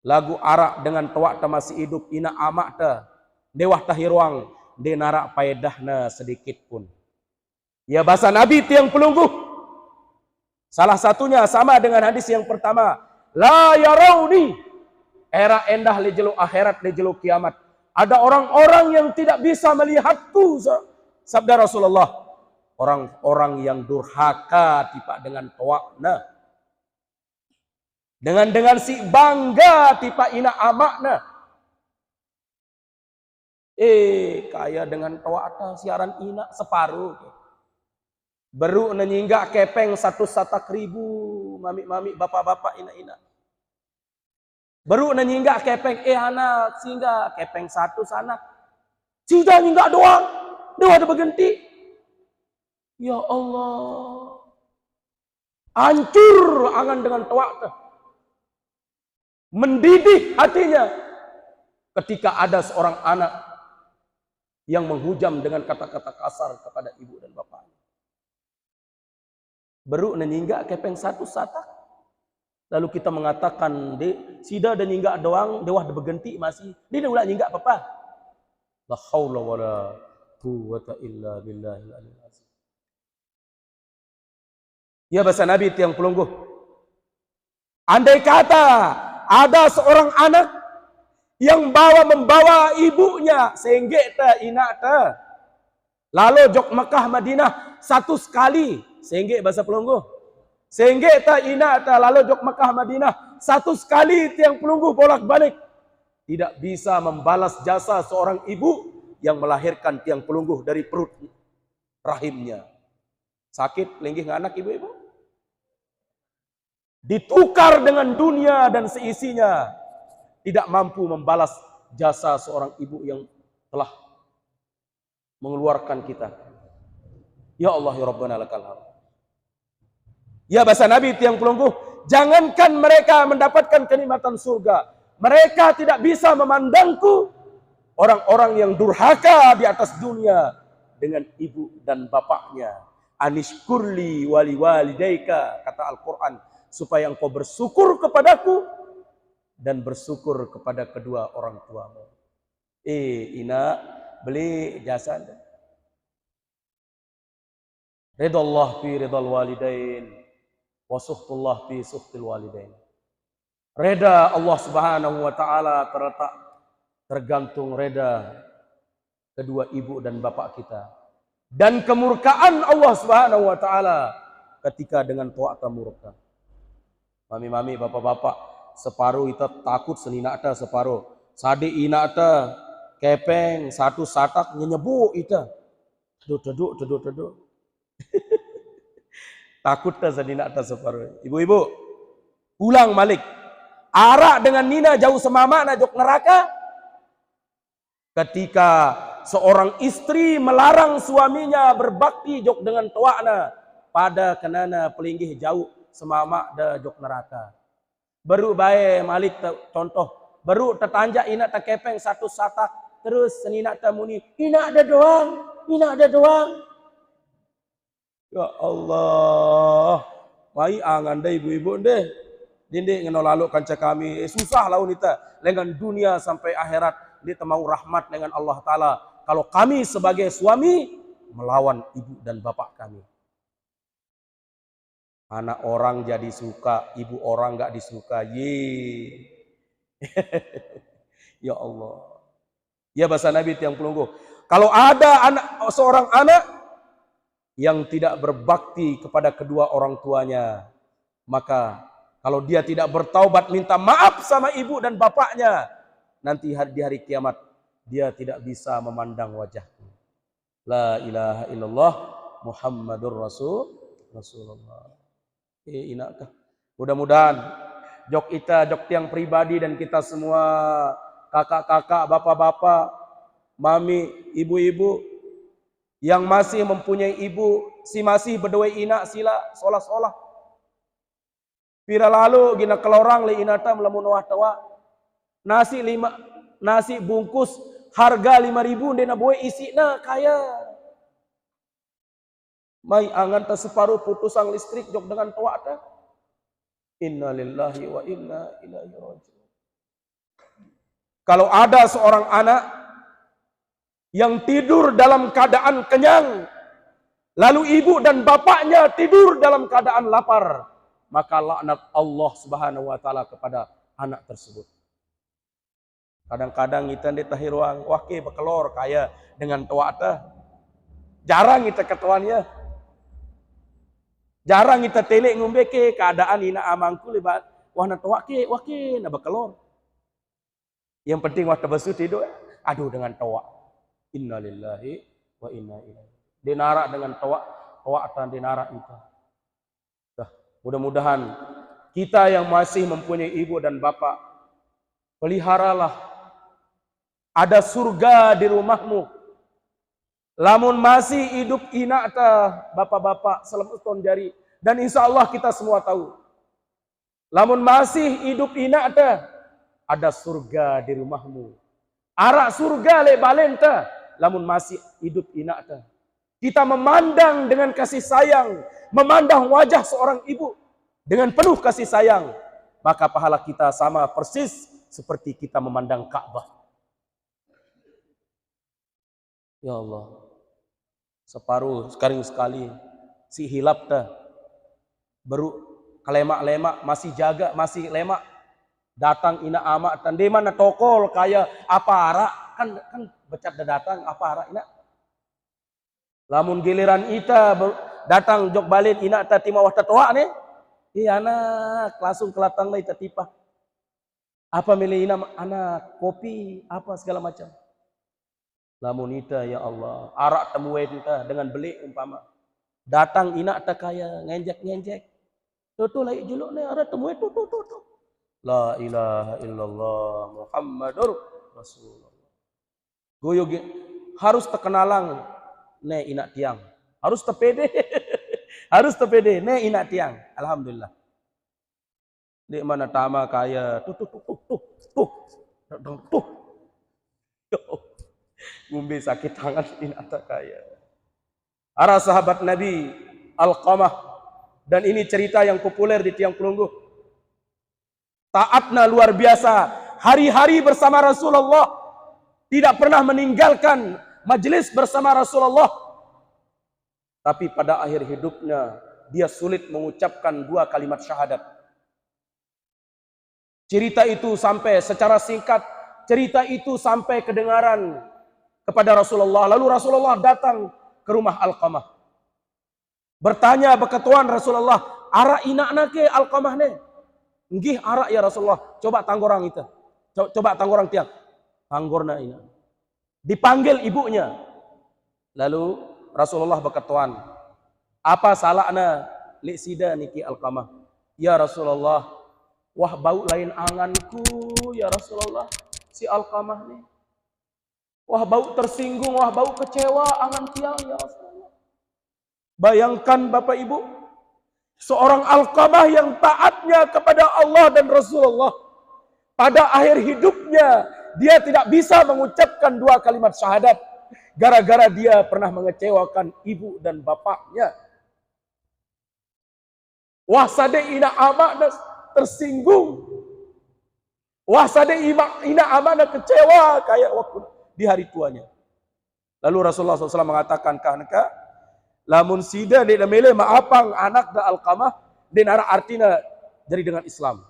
Lagu arak dengan tuak ta masih hidup ina amak ta. Dewah tahiruang de narak paedahna sedikit pun. Ya bahasa Nabi tiang pelungguh. Salah satunya sama dengan hadis yang pertama. La yarawni. Era endah lejelu akhirat lejelu kiamat. Ada orang-orang yang tidak bisa melihatku. Sabda Rasulullah. Orang-orang yang durhaka tiba dengan toakna. Dengan si bangga tiba ina amakna. Kaya dengan toa siaran ina separuh. Baru nyinggak kepeng 100 mami-mami bapak-bapak ina-ina. Baru nyinggak kepeng anak singgah kepeng 1 sana. Sudah nyinggak doang. Dia ada berhenti. Ya Allah. Hancur angan dengan toa. Mendidih hatinya ketika ada seorang anak yang menghujam dengan kata-kata kasar kepada ibu dan bapaknya. Baru nyinggak kepeng 1 satak. Lalu kita mengatakan, sida dan nyinggak doang, dewa berganti masih. Dia ulah nyinggak apa? La haula wala quwwata illa billahil aliyil azim. Ya bahasa Nabi tiang pelungguh. Andai kata ada seorang anak yang membawa ibunya senggek ta ina ta. Lalu jok Mekah Madinah 1 sekali. Senggek bahasa pelungguh. Senggek ta ina ta lalu jok Mekah Madinah 1 sekali tiang pelungguh bolak-balik. Tidak bisa membalas jasa seorang ibu yang melahirkan tiang pelungguh dari perut rahimnya. Sakit linggih anak ibu-ibu. Ditukar dengan dunia dan seisinya. Tidak mampu membalas jasa seorang ibu yang telah mengeluarkan kita. Ya Allah ya Rabbana lakal hamd. Ya bahasa Nabi tiang pelungguh, jangankan mereka mendapatkan kenikmatan surga, mereka tidak bisa memandangku orang-orang yang durhaka di atas dunia dengan ibu dan bapaknya. Anishkurli wali walidaika, kata Al-Quran, supaya engkau bersyukur kepadaku dan bersyukur kepada kedua orang tuamu. Ina beli jasa anda. Ridallah fi ridal walidain wa suhtullah fi suhtil walidain. Reda Allah Subhanahu wa taala tergantung reda kedua ibu dan bapak kita. Dan kemurkaan Allah Subhanahu wa taala ketika dengan ta'ata murka. Mami-mami, bapak-bapak, separuh kita takut senina ta separuh. Sadi ina ta kepeng 1 satak nyenyebuk ita. Teduk. Takut ta senina ta separuh. Ibu-ibu, pulang balik. Arak dengan Nina jauh semama na jok neraka. Ketika seorang istri melarang suaminya berbakti jok dengan tuakna pada kenana pelinggih jauh semama da jok neraka. Baru bae malik contoh, baru tetanjak ina ta kepeng 1 satak, terus senina ta muni, ina ada doang. Ya Allah, mai angan deh ibu-ibu deh. Dinding ngeno lalu kanca kami susah laun kita dengan dunia sampai akhirat. Dia mau rahmat dengan Allah Ta'ala. Kalau kami sebagai suami melawan ibu dan bapak kami. Anak orang jadi suka, ibu orang gak disuka. Ya Allah. Ya bahasa Nabi tiang pelungguh. Kalau ada seorang anak yang tidak berbakti kepada kedua orang tuanya, maka kalau dia tidak bertaubat minta maaf sama ibu dan bapaknya, nanti di hari kiamat dia tidak bisa memandang wajahku. La ilaha illallah Muhammadur Rasulullah. Inakah? Mudah-mudahan jok tiang pribadi dan kita semua kakak-kakak, bapak-bapak, mami, ibu-ibu yang masih mempunyai ibu, si masih berdua ina sila solah-solah. Pira lalu gina kelorang li inata melamun wah tawa. Nasi bungkus harga 5.000 dena boy isina kaya. Mai angan ta separuh putusang listrik jok dengan tawa ta. Innalillahi wa inna ilaihi raji'un. Kalau ada seorang anak yang tidur dalam keadaan kenyang, lalu ibu dan bapaknya tidur dalam keadaan lapar, maka laknat Allah Subhanahu wa taala kepada anak tersebut. Kadang-kadang kita di tahiruang wake bekelor kaya dengan tuata. Jarang kita ketuannya. Jarang kita telek ngombe ke keadaan ina amangku lebat wahna tuake na bekelor. Yang penting waktu besu tidur aduh dengan toa. Innalillahi wa inna ilaihi. Dinara dengan tawaatan dinara itu. Mudah-mudahan kita yang masih mempunyai ibu dan bapak, peliharalah. Ada surga di rumahmu. Lamun masih hidup ina ta bapak-bapak selepas jari. Dan insya Allah kita semua tahu. Lamun masih hidup ina ta, ada surga di rumahmu. Arak surga le balen ta, lamun masih hidup ina ta. Kita memandang dengan kasih sayang, memandang wajah seorang ibu dengan penuh kasih sayang, maka pahala kita sama persis seperti kita memandang Ka'bah. Ya Allah, separuh sekarang sekali si hilap dah baru kalemak-lemak masih jaga masih lemak datang ina amak dan di mana tokol kaya apa arak kan becat dah datang apa arak ina. Lamun giliran ita datang jok balik ina ta timah wah tatoa nih. Iya anak langsung kelatang lah ita tipah. Apa milih ina anak kopi apa segala macam. Lamun ita ya Allah arak temuin ita dengan beli umpama. Datang ina ta kaya ngenjek-ngenjek. Tuh lagi juluk nih arak temuin tuh. La ilaha illallah Muhammadur Rasulullah. Goyo harus terkenalang ne ina tiang. Harus tepede. Harus tepede ne ina tiang. Alhamdulillah. Di mana tama kaya tuh. Ngumbe sakit tangan ina tak kaya. Para sahabat Nabi Alqamah dan ini cerita yang populer di tiang pelungguh. Taatna luar biasa. Hari-hari bersama Rasulullah. Tidak pernah meninggalkan majelis bersama Rasulullah. Tapi pada akhir hidupnya dia sulit mengucapkan 2 kalimat syahadat. Cerita itu sampai secara singkat, cerita itu sampai kedengaran kepada Rasulullah. Lalu Rasulullah datang ke rumah Alqamah. Bertanya beketuan Rasulullah, "Ara inakna ke Alqamah ne?" "Nggih ara ya Rasulullah." "Coba tanggorang itu. Coba tanggorang tiang." Tanggorna ina. Dipanggil ibunya. Lalu Rasulullah beketuan, "Apa salahna li sida niki Alqamah?" "Ya Rasulullah, wah bau lain anganku ya Rasulullah si Alqamah nih. Wah bau tersinggung, wah bau kecewa angan tiang ya Rasulullah." Bayangkan Bapak Ibu, seorang Alqamah yang taatnya kepada Allah dan Rasulullah. Pada akhir hidupnya, dia tidak bisa mengucapkan 2 kalimat syahadat. Gara-gara dia pernah mengecewakan ibu dan bapaknya. Wah sade ina amak tersinggung. Wah sade ina amak kecewa kayak waktu di hari tuanya. Lalu Rasulullah SAW mengatakan kahna lamun sida di mele maapang anak da Alqamah den ara artina jadi dengan Islam.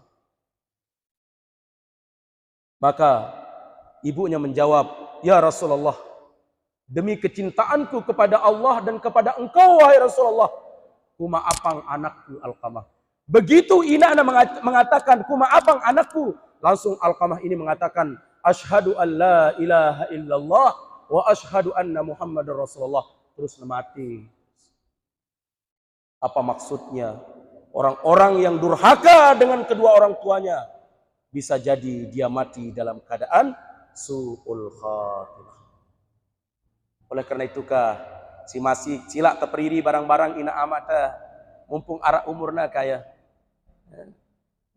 Maka ibunya menjawab, "Ya Rasulullah, demi kecintaanku kepada Allah dan kepada engkau wahai Rasulullah, kumaapang anakku Alqamah." Begitu ina mengatakan kumaapang anakku, langsung Alqamah ini mengatakan, "Asyhadu an la ilaha illallah wa asyhadu anna Muhammadar Rasulullah." Terus mati. Apa maksudnya? Orang-orang yang durhaka dengan kedua orang tuanya bisa jadi dia mati dalam keadaan su'ul khatimah. Oleh karena itukah si masih silak teperiri barang-barang ina amata mumpung arak umurna kaya.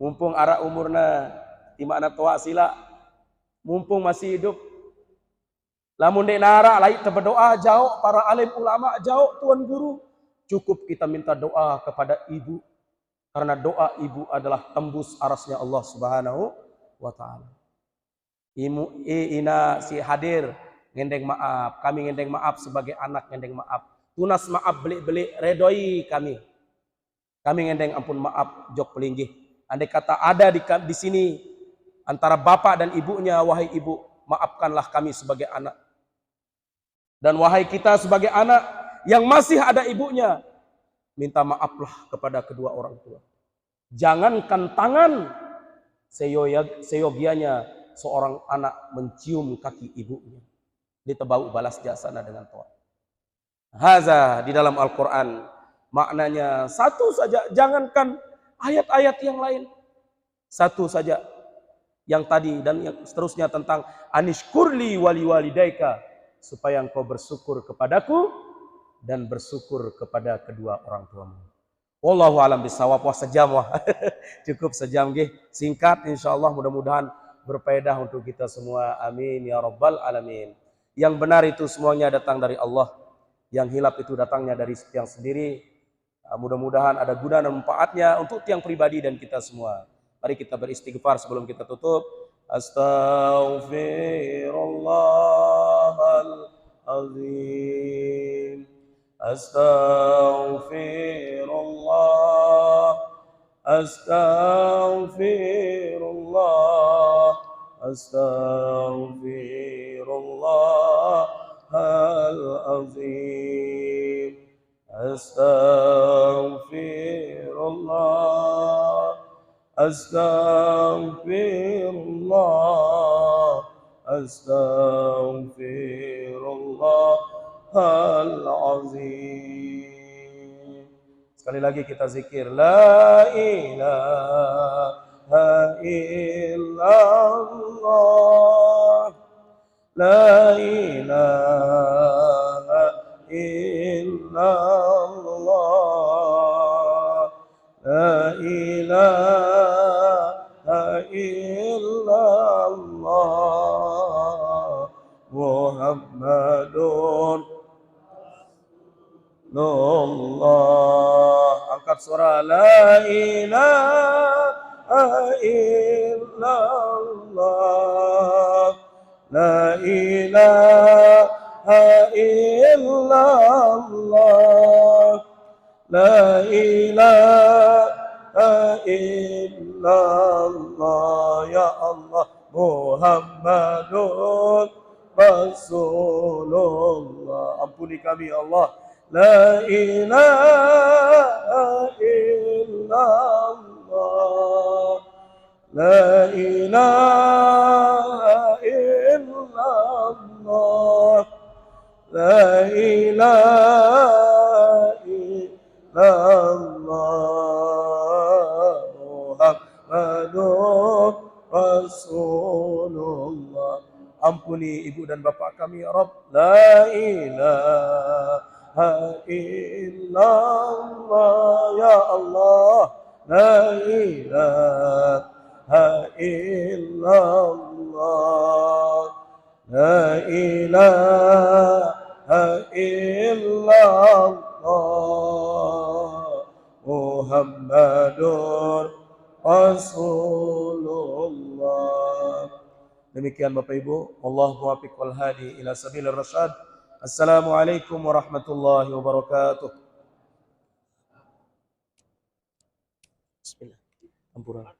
Mumpung arak umurna di mana tua sila mumpung masih hidup. Lamun dek nara lain berdoa jauh para alim ulama jauh tuan guru. Cukup kita minta doa kepada ibu. Karena doa ibu adalah tembus arasnya Allah Subhanahu wa ta'ala. Ina si hadir ngendeng maaf. Kami ngendeng maaf sebagai anak ngendeng maaf. Tunas maaf beli-beli redoi kami. Kami ngendeng ampun maaf jok pelinggih. Andai kata ada di sini antara bapak dan ibunya, wahai ibu, maafkanlah kami sebagai anak. Dan wahai kita sebagai anak yang masih ada ibunya, minta maaflah kepada kedua orang tua. Jangankan tangan, seyogianya seorang anak mencium kaki ibunya. Ditebau balas jasana dengan taat. Haza di dalam Al-Quran maknanya satu saja, jangankan ayat-ayat yang lain, satu saja yang tadi dan yang seterusnya tentang anishkurli wali walidaika, supaya engkau bersyukur kepadaku dan bersyukur kepada kedua orang tuamu. Wallahu alam bisawab. Wah sejam wah. Cukup sejam nggih, singkat insyaallah, mudah-mudahan berfaedah untuk kita semua. Amin ya rabbal alamin. Yang benar itu semuanya datang dari Allah, yang hilaf itu datangnya dari tiang sendiri. Mudah-mudahan ada guna dan manfaatnya untuk tiang pribadi dan kita semua. Mari kita beristighfar sebelum kita tutup. Astaghfirullahaladzim. Astaghfirullah. Astaghfirullah. Astaghfirullahal-azim. Astaghfirullah. Astaghfirullah. Astaghfirullahal-azim. Sekali lagi kita zikir la ilaha illallah. La ilaha illallah. La ilaha illallah. Muhammadun Rasulullah. Angkat suara la ilaha illallah. La ilaha illallah. La ilaha illallah. Ya Allah, Muhammadun Rasulullah. Ampuni kami Allah. La ilaha illallah. La ilaha illallah. La ilaha illallah. Muhammadur Rasulullah. Ampuni ibu dan bapak kami ya Rabb. La ilaha illallah. Ya Allah. La ilaha illallah. La ilaha illallah. Muhammadur Rasulullah. Demikian Bapak Ibu, Allahu muwaffiq wal hadi ila sabilir rasyad. Assalamualaikum warahmatullahi wabarakatuh. Bismillah. Ampura.